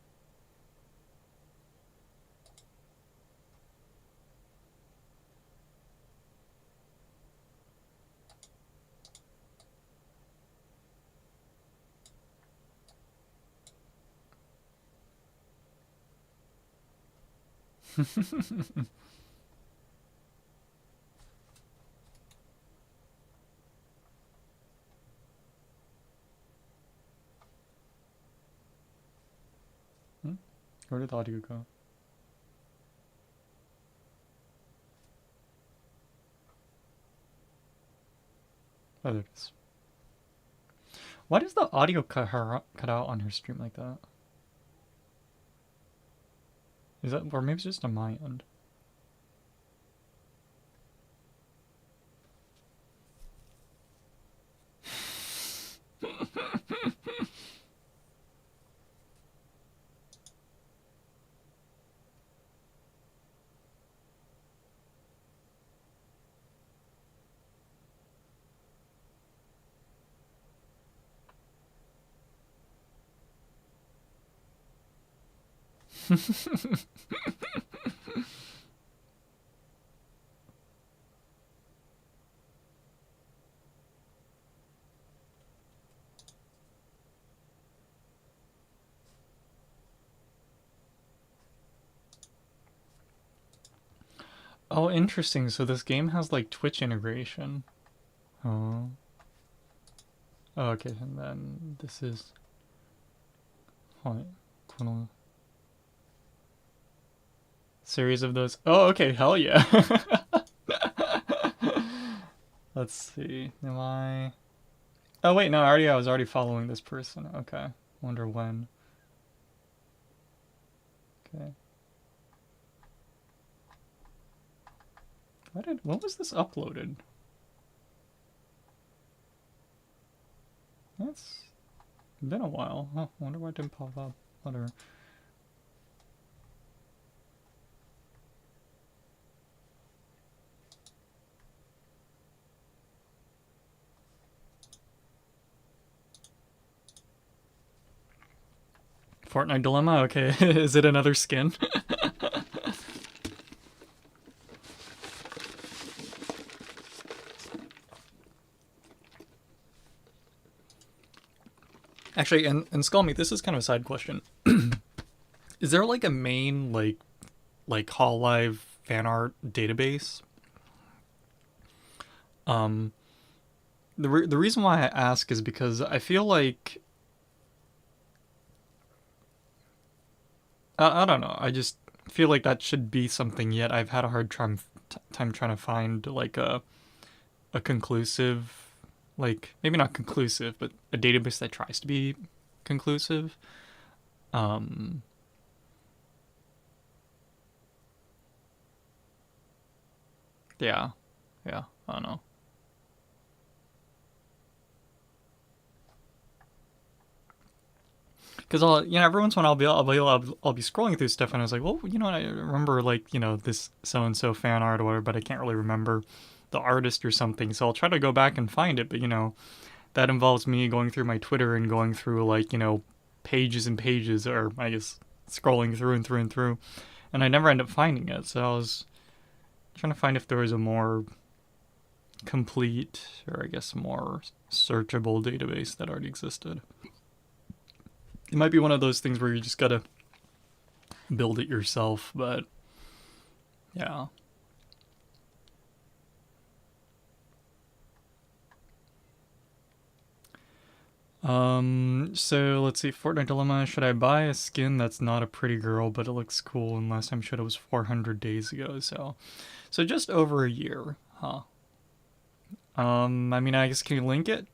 Where did the audio go? Oh, there it is. Why does the audio cut out on her stream like that? Is that, or maybe it's just on my end? Oh, interesting. So this game has like Twitch integration. Oh. Oh, okay, and then this is. What? Series of those. Oh, okay, hell yeah. Let's see. Am I? Oh wait, no. I was already following this person. Okay. Wonder when. Okay. When was this uploaded? That's been a while. Oh, wonder why it didn't pop up. Whatever. Fortnite Dilemma? Okay, is it another skin? Actually, and Skullmeat, this is kind of a side question. Is there like a main like Hololive fan art database? The reason why I ask is because I feel like I don't know. I just feel like that should be something. Yet I've had a hard time trying to find like a conclusive, like maybe not conclusive, but a database that tries to be conclusive. Um, Yeah. Yeah. I don't know. Because every once in a while I'll be scrolling through stuff and I was like, well, I remember like this so and so fan art or whatever, but I can't really remember the artist or something. So I'll try to go back and find it, but that involves me going through my Twitter and going through like pages and pages, or I guess scrolling through and through and through, and I never end up finding it. So I was trying to find if there was a more complete, or I guess more searchable database that already existed. It might be one of those things where you just gotta build it yourself, but yeah. So let's see, Fortnite Dilemma, should I buy a skin that's not a pretty girl, but it looks cool, and last time showed it was 400 days ago, so just over a year, huh? I mean, I guess, can you link it?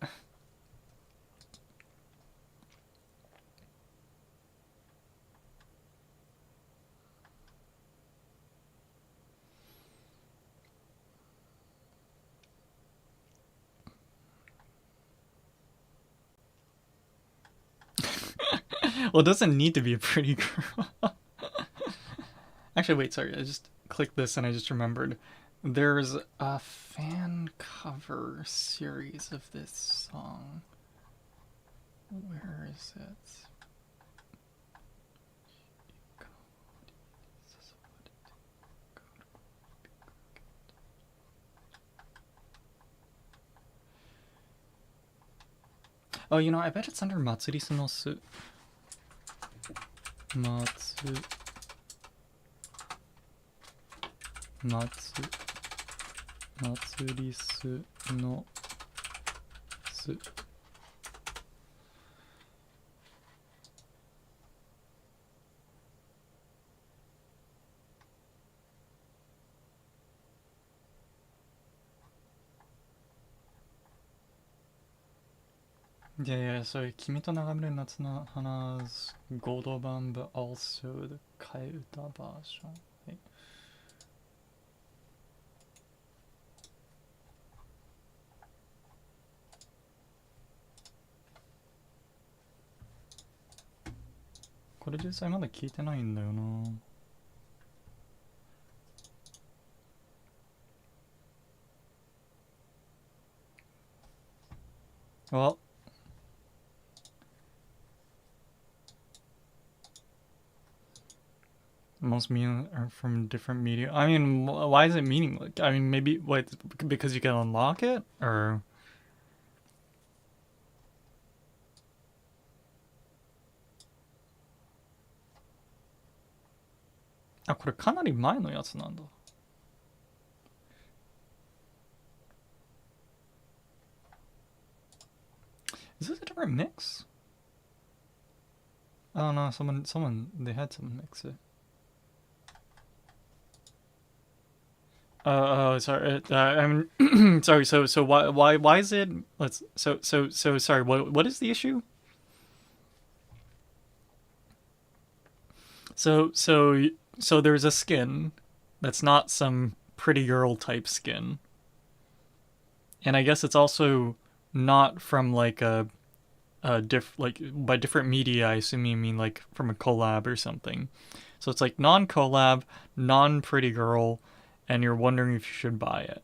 Well, it doesn't need to be a pretty girl. Actually, wait, sorry, I just clicked this and I just remembered. There's a fan cover series of this song. Where is it? Oh, I bet it's under Matsuri no Su. Matsu. Matsuri Su no Su. Yeah, so 君と眺める夏の花 Gold 版 but also the 替え歌バージョン。はい。これ実際まだ聞いてないんだよな。Well, most media are from different media. I mean, why is it meaningless? I mean, maybe because you can unlock it, or ah, これかなり前のやつなんだ。Is this a different mix? I don't know. They had someone mix it. Sorry. I'm sorry. So why is it? So sorry. What is the issue? So there's a skin that's not some pretty girl type skin, and I guess it's also not from like like by different media. I assume you mean like from a collab or something. So it's like non-collab, non-pretty girl, and you're wondering if you should buy it.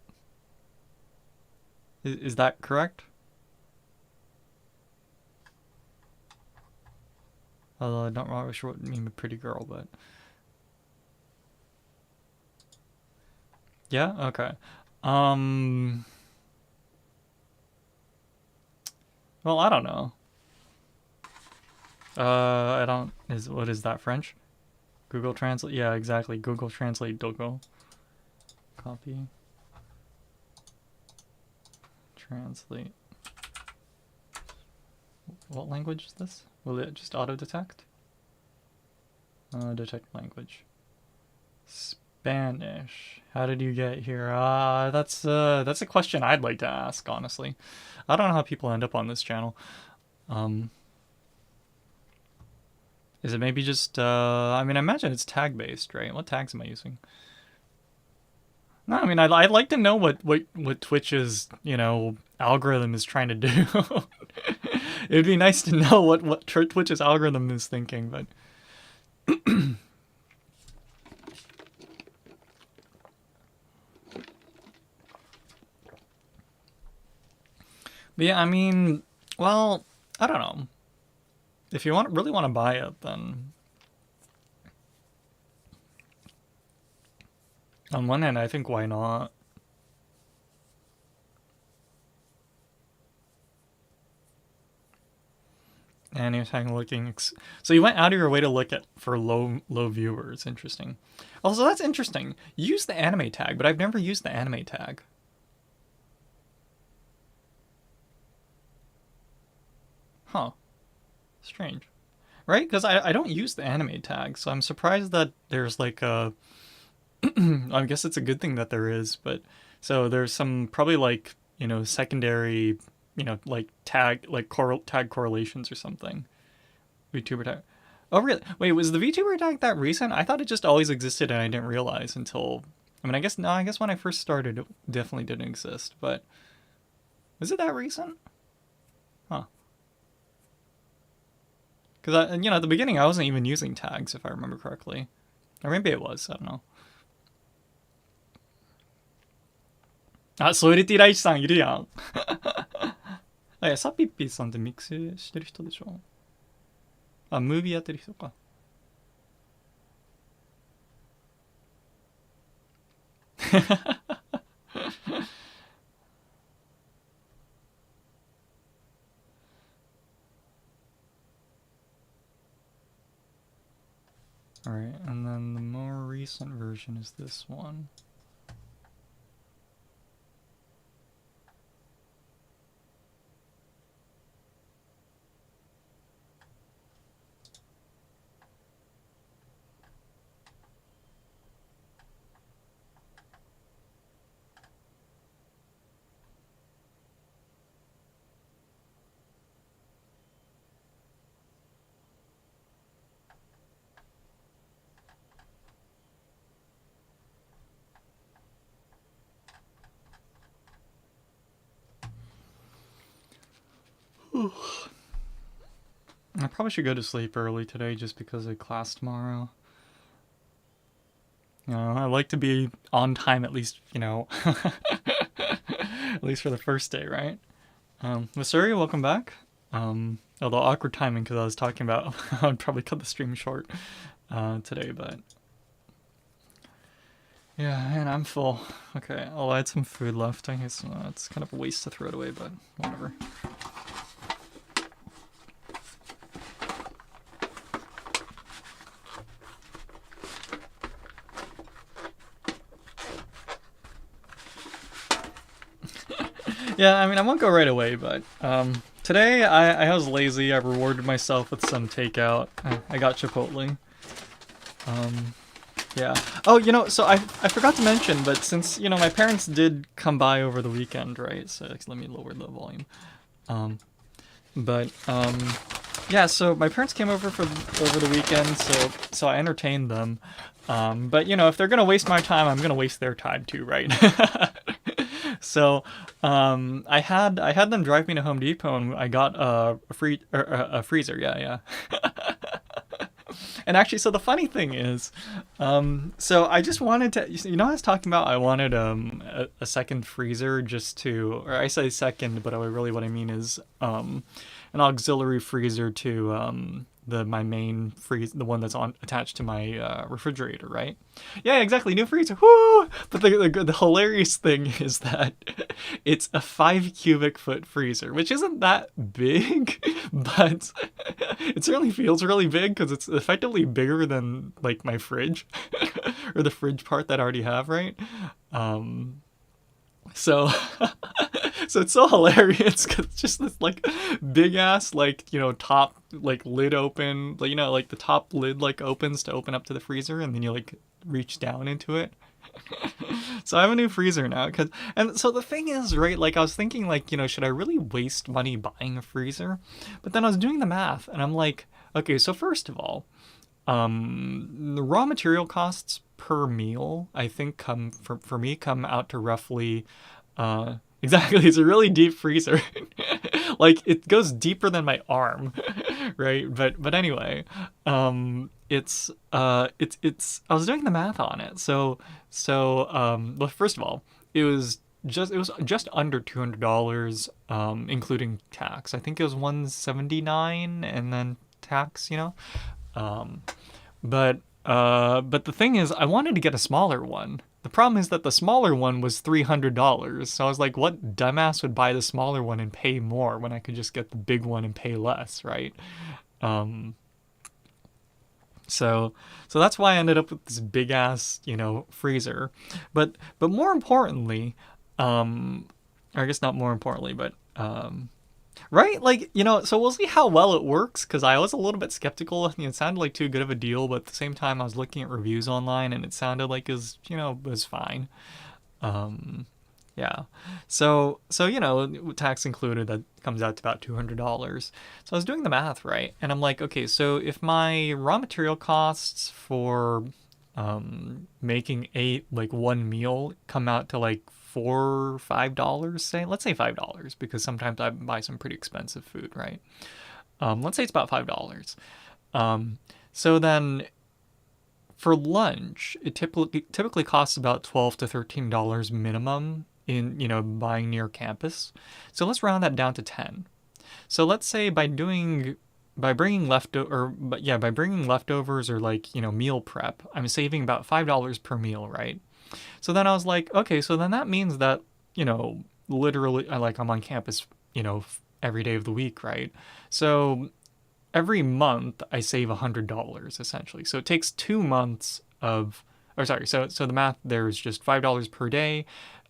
Is that correct? Although I'm not really sure what you mean by pretty girl, but yeah, okay. Um, well, I don't know. I don't. What is that, French? Google Translate. Yeah, exactly. Google Translate. Dogo. Copy. Translate. What language is this? Will it just auto detect? Detect language. Spanish. How did you get here? That's a question I'd like to ask, honestly. I don't know how people end up on this channel. Is it maybe just I mean, I imagine it's tag based, right? What tags am I using? No, I mean, I'd like to know what Twitch's, algorithm is trying to do. It'd be nice to know what Twitch's algorithm is thinking, but yeah, I mean, well, I don't know. If you really want to buy it, then on one hand, I think why not? And you're talking looking. So you went out of your way to look at for low viewers. Interesting. Also, that's interesting. You use the anime tag, but I've never used the anime tag. Huh. Strange. Right? Because I don't use the anime tag, so I'm surprised that there's like a. I guess it's a good thing that there is, but so there's some probably like secondary like tag correlations or something. VTuber tag. Oh really? Wait, was the VTuber tag that recent? I thought it just always existed and I didn't realize until. I mean, I guess no. I guess when I first started, it definitely didn't exist. But was it that recent? Huh? Because at the beginning I wasn't even using tags if I remember correctly, or maybe it was. I don't know. あ、ソイレティライチさんいるやん。サピッピーさんってミックスしてる人でしょ？あ、ムービーやってる人か。Alright, and then the more recent version is this one. I probably should go to sleep early today just because of class tomorrow. I like to be on time at least, at least for the first day, right? Masuri, welcome back. Although awkward timing because I was talking about I'd probably cut the stream short today, but yeah, and I'm full. Okay, I'll add some food left. I guess it's kind of a waste to throw it away, but whatever. Yeah, I mean, I won't go right away, but today I was lazy. I rewarded myself with some takeout. I got Chipotle. Yeah. Oh, so I forgot to mention, but since, my parents did come by over the weekend, right? So let me lower the volume. Yeah, so my parents came over over the weekend, so I entertained them. But, if they're going to waste my time, I'm going to waste their time too, right? So, I had them drive me to Home Depot, and I got a freezer. Yeah. And actually, so the funny thing is, so I just wanted to, I was talking about I wanted a second freezer just to, or I say second, but what I mean is an auxiliary freezer to my main freeze, the one that's attached to my refrigerator, right? Yeah, exactly, new freezer. Woo! But the hilarious thing is that it's a 5 cubic foot freezer, which isn't that big, but it certainly feels really big because it's effectively bigger than like my fridge or the fridge part that I already have, right? So so it's so hilarious because it's just this like big ass top lid open, like the top lid opens to open up to the freezer, and then you reach down into it. So I have a new freezer now, and so the thing is, right, I was thinking should I really waste money buying a freezer? But then I was doing the math and I'm like, okay, so first of all, the raw material costs per meal, I think for me come out to roughly exactly, it's a really deep freezer. Like it goes deeper than my arm, right? But anyway, it's I was doing the math on it. Well, first of all, it was just under $200, including tax. I think it was 179 and then tax, you know. Um, but the thing is, I wanted to get a smaller one. The problem is that the smaller one was $300. So I was like, what dumbass would buy the smaller one and pay more when I could just get the big one and pay less, right? Um, so so that's why I ended up with this big ass, freezer. But more importantly, or I guess not more importantly, but right? Like, so we'll see how well it works because I was a little bit skeptical. It sounded like too good of a deal, but at the same time, I was looking at reviews online and it sounded like it was fine. Um, yeah. Tax included, that comes out to about $200. So I was doing the math, right? And I'm like, okay, so if my raw material costs for making one meal come out to like $4 or $5, say, let's say $5, because sometimes I buy some pretty expensive food, right? Let's say it's about $5. Um, so then for lunch, it typically costs about $12 to $13 minimum in buying near campus. So let's round that down to 10. So let's say by bringing leftovers or meal prep, I'm saving about $5 per meal, right? So then I was like, okay, so then that means that, literally, I'm on campus, every day of the week, right? So every month I save $100 essentially. So it takes 2 months of, or sorry, so the math there is just $5 per day,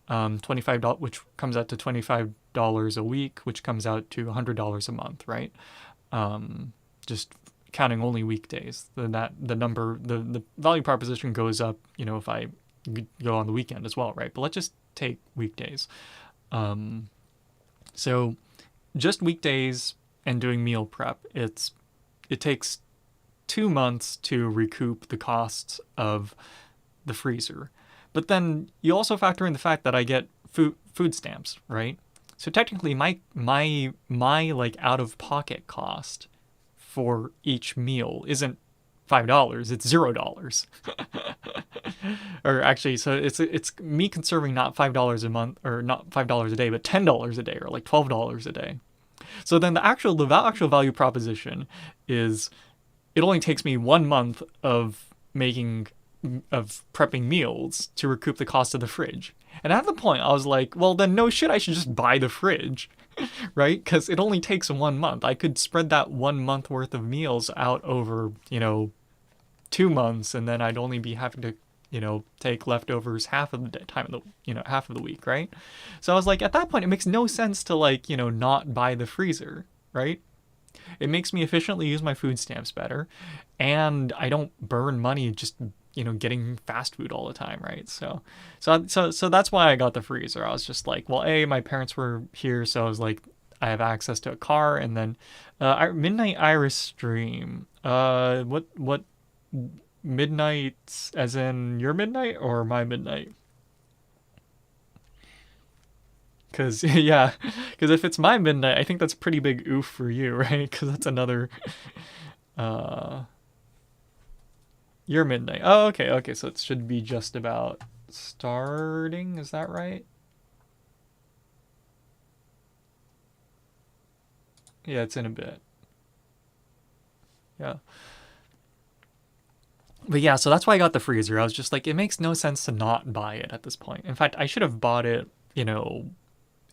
$25, which comes out to $25 a week, which comes out to $100 a month, right? Just counting only weekdays. Then the value proposition goes up, if I go on the weekend as well, right? But let's just take weekdays. So just weekdays and doing meal prep, it takes 2 months to recoup the costs of the freezer. But then you also factor in the fact that I get food stamps, right? So technically my like out of pocket cost for each meal isn't $5, it's $0. Or actually, so it's me conserving not $5 a month, or not $5 a day, but $10 a day, or like $12 a day. So then the actual value proposition is it only takes me 1 month of prepping meals to recoup the cost of the fridge. And at the point, I was like, well, then no shit, I should just buy the fridge, right? Because it only takes 1 month. I could spread that 1 month worth of meals out over, 2 months, and then I'd only be having to, take leftovers half of the time of the, half of the week, right? So I was like, at that point, it makes no sense to not buy the freezer, right? It makes me efficiently use my food stamps better, and I don't burn money just getting fast food all the time, right? So that's why I got the freezer. I was just like, well, my parents were here, so I was like, I have access to a car, and then Midnight Iris stream. What midnight, as in your midnight or my midnight? Because yeah, because if it's my midnight, I think that's pretty big oof for you, right? Because that's another uh your midnight. Oh, okay, so it should be just about starting, is that right? Yeah, it's in a bit. Yeah. But yeah, so that's why I got the freezer. I was just like, it makes no sense to not buy it at this point. In fact, I should have bought it,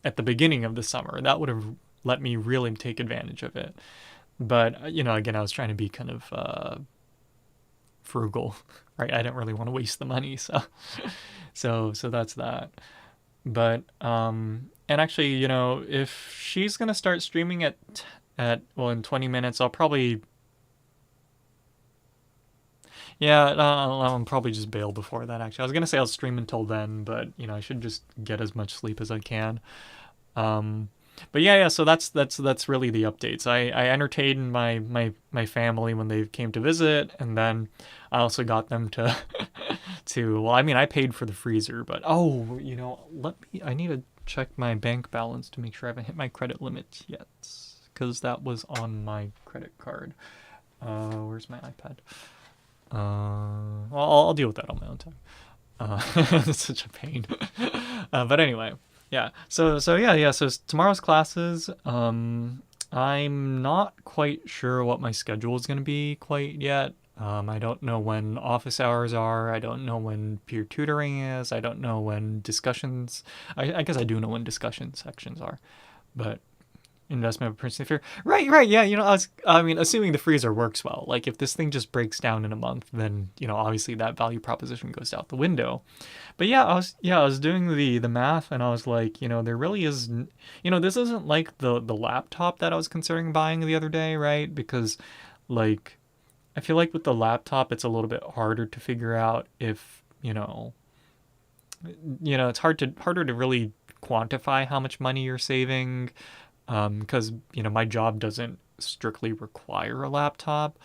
at the beginning of the summer. That would have let me really take advantage of it. But, again, I was trying to be kind of frugal, right? I didn't really want to waste the money, so so that's that. But and actually, if she's gonna start streaming in 20 minutes, I'll probably, yeah, I'll probably just bail before that. Actually, I was gonna say I'll stream until then, but I should just get as much sleep as I can. Um, but yeah, so that's really the updates. I entertained my family when they came to visit, and then I also got them to to, well, I mean, I paid for the freezer, but oh, I need to check my bank balance to make sure I haven't hit my credit limit yet, because that was on my credit card. Where's my iPad? Well, I'll deal with that on my own time. It's such a pain. But anyway, yeah. So yeah. So tomorrow's classes. I'm not quite sure what my schedule is going to be quite yet. I don't know when office hours are. I don't know when peer tutoring is. I don't know when discussions. I guess I do know when discussion sections are, but investment of Princeton Fear. Right. Yeah, I mean, assuming the freezer works well. Like, if this thing just breaks down in a month, then obviously that value proposition goes out the window. But yeah, I was doing the math, and I was like, there really is, this isn't like the laptop that I was considering buying the other day, right? Because, like, I feel like with the laptop, it's a little bit harder to figure out if it's harder to really quantify how much money you're saving, because my job doesn't strictly require a laptop.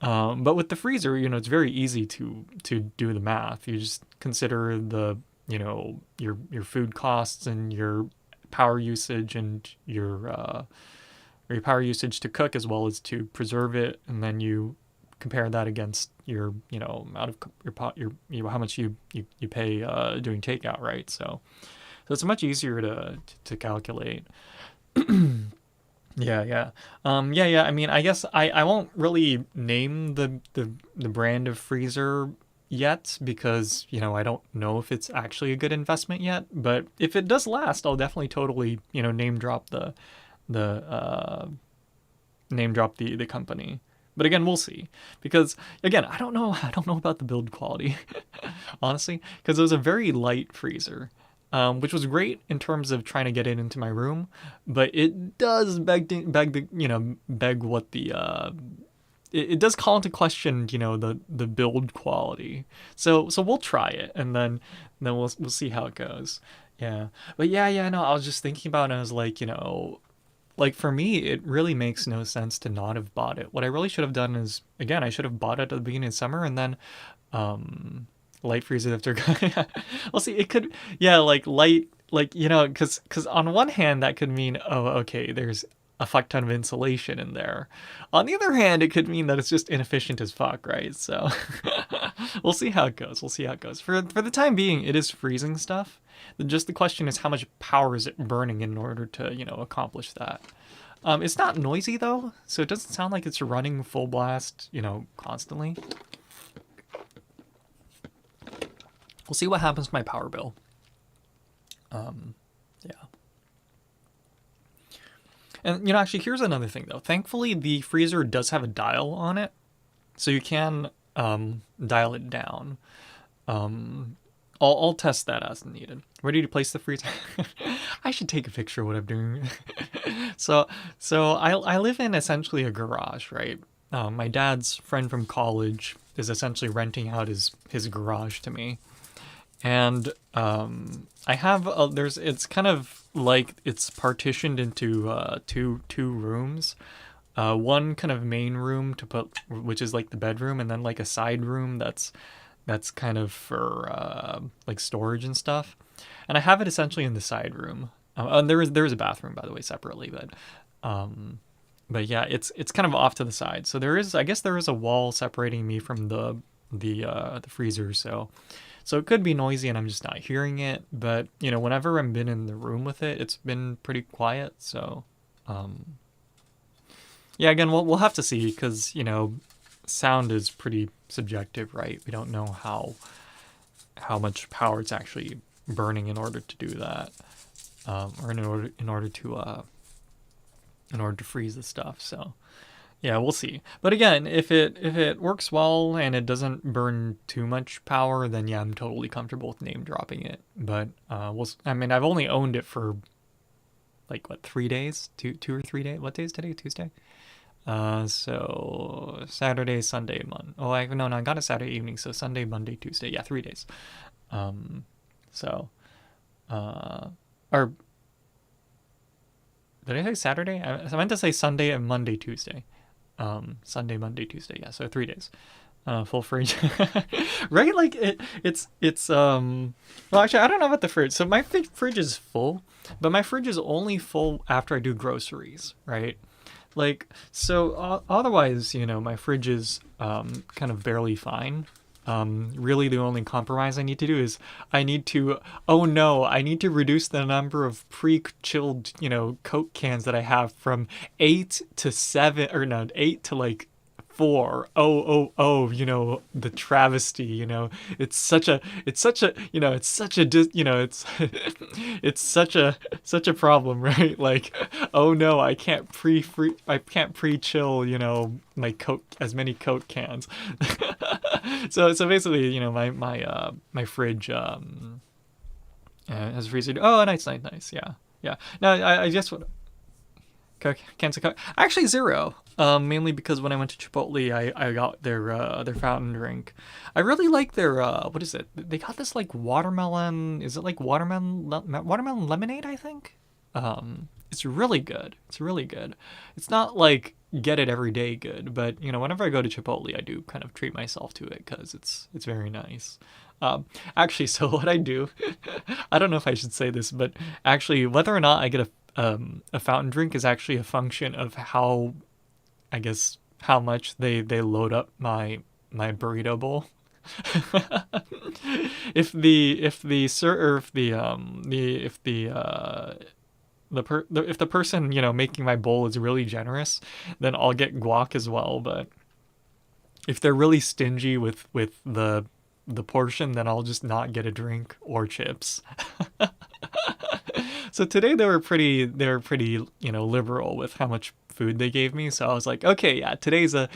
But with the freezer, it's very easy to do the math. You just consider the your food costs and your power usage and your power usage to cook as well as to preserve it, and then you compare that against your amount of your pot your how much you pay doing takeout, right? So it's much easier to calculate. Yeah. I mean, I guess I won't really name the brand of freezer yet, because I don't know if it's actually a good investment yet. But if it does last, I'll definitely totally name drop the the company. But again, we'll see, because again, I don't know about the build quality, honestly, because it was a very light freezer. Which was great in terms of trying to get it into my room, but it does beg what the it does call into question the build quality. So we'll try it, and then we'll see how it goes. Yeah, but yeah, no, I was just thinking about it, and I was like, like, for me, it really makes no sense to not have bought it. What I really should have done is, again, I should have bought it at the beginning of summer, and then light freezer after. Well, see, it could, yeah, like light, like, because on one hand that could mean, oh, okay, there's a fuck ton of insulation in there. On the other hand, it could mean that it's just inefficient as fuck, right? So we'll see how it goes. For the time being, it is freezing stuff. Just the question is, how much power is it burning in order to accomplish that? It's not noisy though, so it doesn't sound like it's running full blast constantly. We'll see what happens to my power bill. Yeah. And actually, here's another thing though. Thankfully, the freezer does have a dial on it, so you can dial it down. I'll test that as needed. Ready to place the freezer? I should take a picture of what I'm doing. so I live in essentially a garage, right? My dad's friend from college is essentially renting out his garage to me. And I have it's kind of like it's partitioned into two rooms. One kind of main room which is like the bedroom, and then like a side room that's kind of for like storage and stuff. And I have it essentially in the side room. And there is a bathroom, by the way, separately, but yeah, it's kind of off to the side. So I guess there is a wall separating me from the freezer. So it could be noisy and I'm just not hearing it, but whenever I've been in the room with it, it's been pretty quiet. So, yeah, again, we'll have to see, because sound is pretty subjective, right? We don't know how much power it's actually burning in order to do that, or in order to freeze the stuff. So. Yeah, we'll see. But again, if it works well and it doesn't burn too much power, then yeah, I'm totally comfortable with name dropping it. But I mean, I've only owned it for like what, 3 days, two or 3 days. What day is today? Tuesday. So Saturday, Sunday, Monday. Oh, no, I got it Saturday evening. So Sunday, Monday, Tuesday. Yeah, 3 days. So, or Did I say Saturday? I meant to say Sunday and Monday, Tuesday. Sunday, Monday, Tuesday. Yeah, so 3 days. Full fridge. Right? Like it's. Well, actually, I don't know about the fridge. So my fridge is full, but my fridge is only full after I do groceries, right? Like, so otherwise, my fridge is kind of barely fine. Really, the only compromise I need to do is I need to, oh no, I need to reduce the number of pre-chilled, Coke cans that I have from 8 to 7, or no, 8 to like 4. Oh, the travesty, it's such a problem, right? Like, oh no, I can't pre-chill, my Coke, as many Coke cans. So basically, my fridge has a freezer. Oh, nice. Yeah, yeah. No, I just want Coke, cans of Coke. Actually, zero. Mainly because when I went to Chipotle, I got their fountain drink. I really like their what is it? They got this like watermelon. Is it like watermelon lemonade? I think. It's really good. It's really good. It's not like get it every day good, but whenever I go to Chipotle, I do kind of treat myself to it because it's very nice. Actually, so what I do, I don't know if I should say this, but actually, whether or not I get a fountain drink is actually a function of how, I guess, how much they load up my burrito bowl. If the person making my bowl is really generous, then I'll get guac as well. But if they're really stingy with the portion, then I'll just not get a drink or chips. So today they were pretty liberal with how much food they gave me. So I was like, okay, yeah, today's a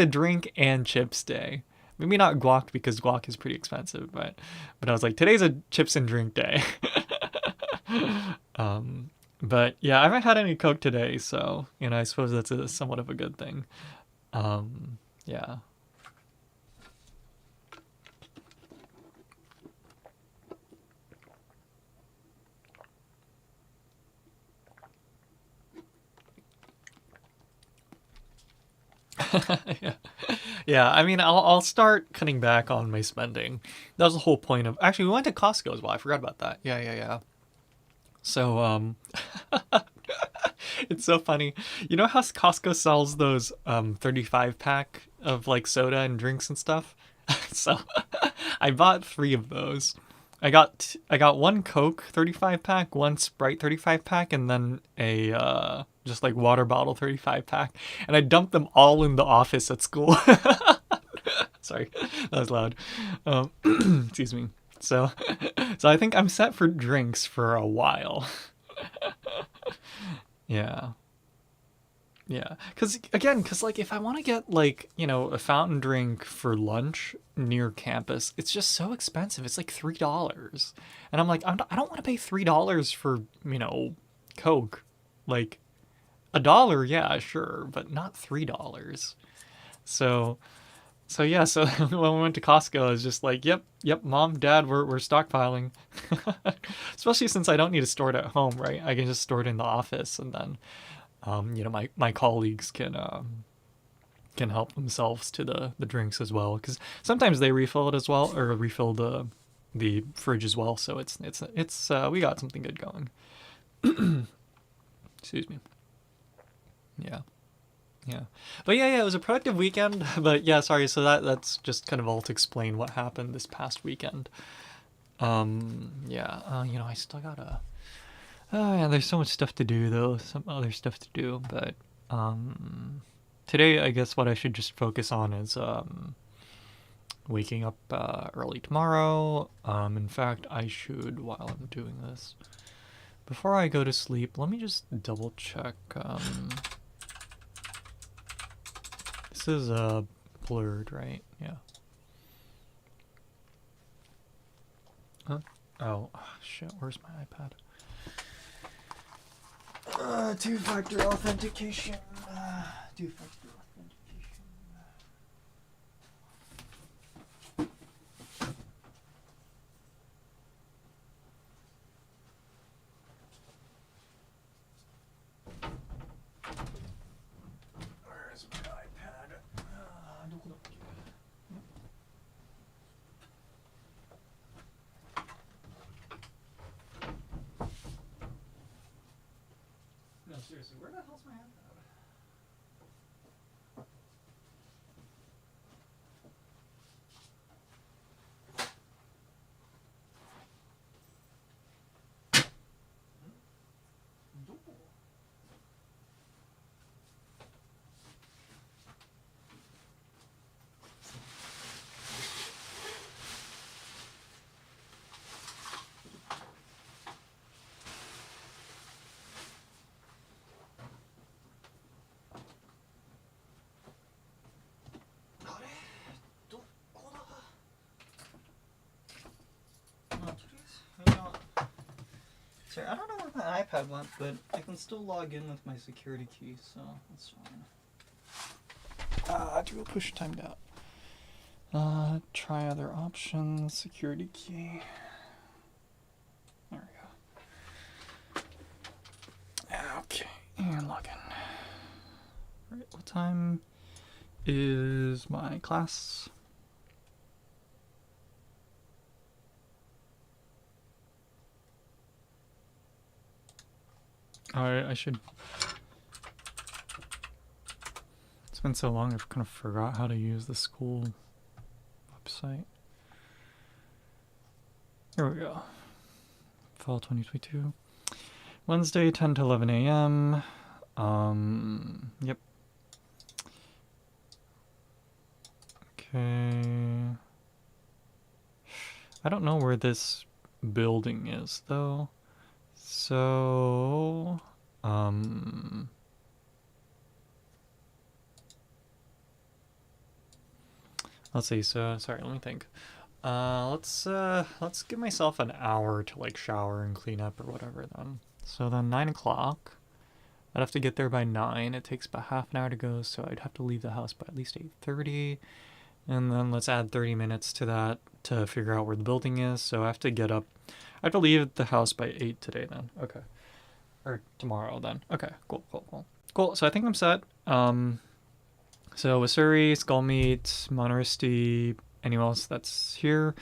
drink and chips day. Maybe not guac because guac is pretty expensive, but I was like, today's a chips and drink day. But yeah, I haven't had any Coke today, so I suppose that's somewhat of a good thing. Yeah. Yeah. Yeah, I mean, I'll start cutting back on my spending. That was the whole point of. Actually, we went to Costco as well. I forgot about that. Yeah. So it's so funny. You know how Costco sells those 35 pack of like soda and drinks and stuff? So I bought 3 of those. I got one Coke 35 pack, one Sprite 35 pack, and then a just like water bottle 35 pack, and I dumped them all in the office at school. Sorry, that was loud. Excuse me. So, so I think I'm set for drinks for a while. Yeah. Yeah, cause like if I want to get like a fountain drink for lunch near campus, it's just so expensive. It's like $3, and I'm like, I don't want to pay $3 for Coke, like $1, yeah, sure, but not $3. So yeah, so when we went to Costco, I was just like, yep, mom, dad, we're stockpiling, especially since I don't need to store it at home, right? I can just store it in the office, and then my colleagues can help themselves to the drinks as well, because sometimes they refill it as well, or refill the fridge as well. So it's we got something good going. Excuse me. Yeah. Yeah. But yeah, it was a productive weekend. But yeah, sorry. So that's just kind of all to explain what happened this past weekend. Yeah. I still gotta. Oh yeah, there's so much stuff to do though. Some other stuff to do, but today I guess what I should just focus on is waking up early tomorrow. In fact, I should, while I'm doing this, before I go to sleep, let me just double check. This is blurred, right? Yeah. Huh? Oh shit! Where's my iPad? Two-factor authentication. Two-factor authentication. seriously, where the hell's my iPad? Sorry, I don't know where my iPad went, but I can still log in with my security key, so that's fine. Do a push timed out. Try other options, security key. There we go. Okay, and log in. Right, what time is my class? I should. It's been so long, I've kind of forgot how to use the school website. Here we go. Fall 2022. Wednesday, 10 to 11 a.m. Yep. Okay. I don't know where this building is, though. So, let's see. So, sorry, let me think. Let's give myself an hour to like shower and clean up or whatever then. So then 9 o'clock. I'd have to get there by 9. It takes about half an hour to go, so I'd have to leave the house by at least 8:30. And then let's add 30 minutes to that to figure out where the building is. So I have to get up. I have to leave the house by 8 today then. Okay. Or tomorrow then. Okay, cool. So I think I'm set. So Wasuri, Skullmeat, Monoristi, anyone else that's here.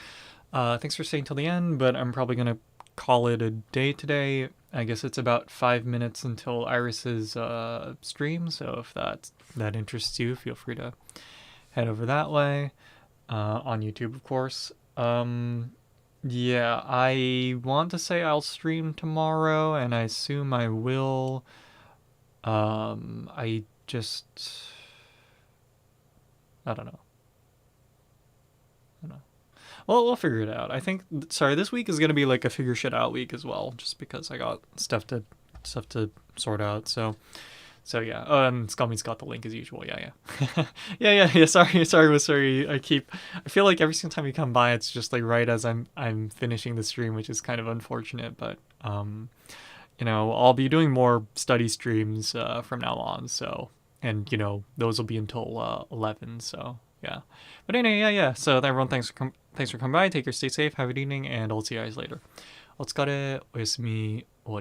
Thanks for staying till the end, but I'm probably gonna call it a day today. I guess it's about 5 minutes until Iris's stream, so if that interests you, feel free to head over that way. On YouTube, of course. Yeah, I want to say I'll stream tomorrow, and I assume I will. I don't know. Well, we'll figure it out. I think. Sorry, this week is gonna be like a figure shit out week as well, just because I got stuff to sort out. So yeah. Oh, and Scumby's got the link as usual. Yeah. yeah. Sorry. I feel like every single time you come by, it's just like right as I'm finishing the stream, which is kind of unfortunate. But I'll be doing more study streams from now on. So, and those will be until 11. So yeah. But anyway, yeah. So everyone, thanks for coming by. Take care, stay safe, have a good evening, and I'll see you guys later. お疲れ、おやすみ。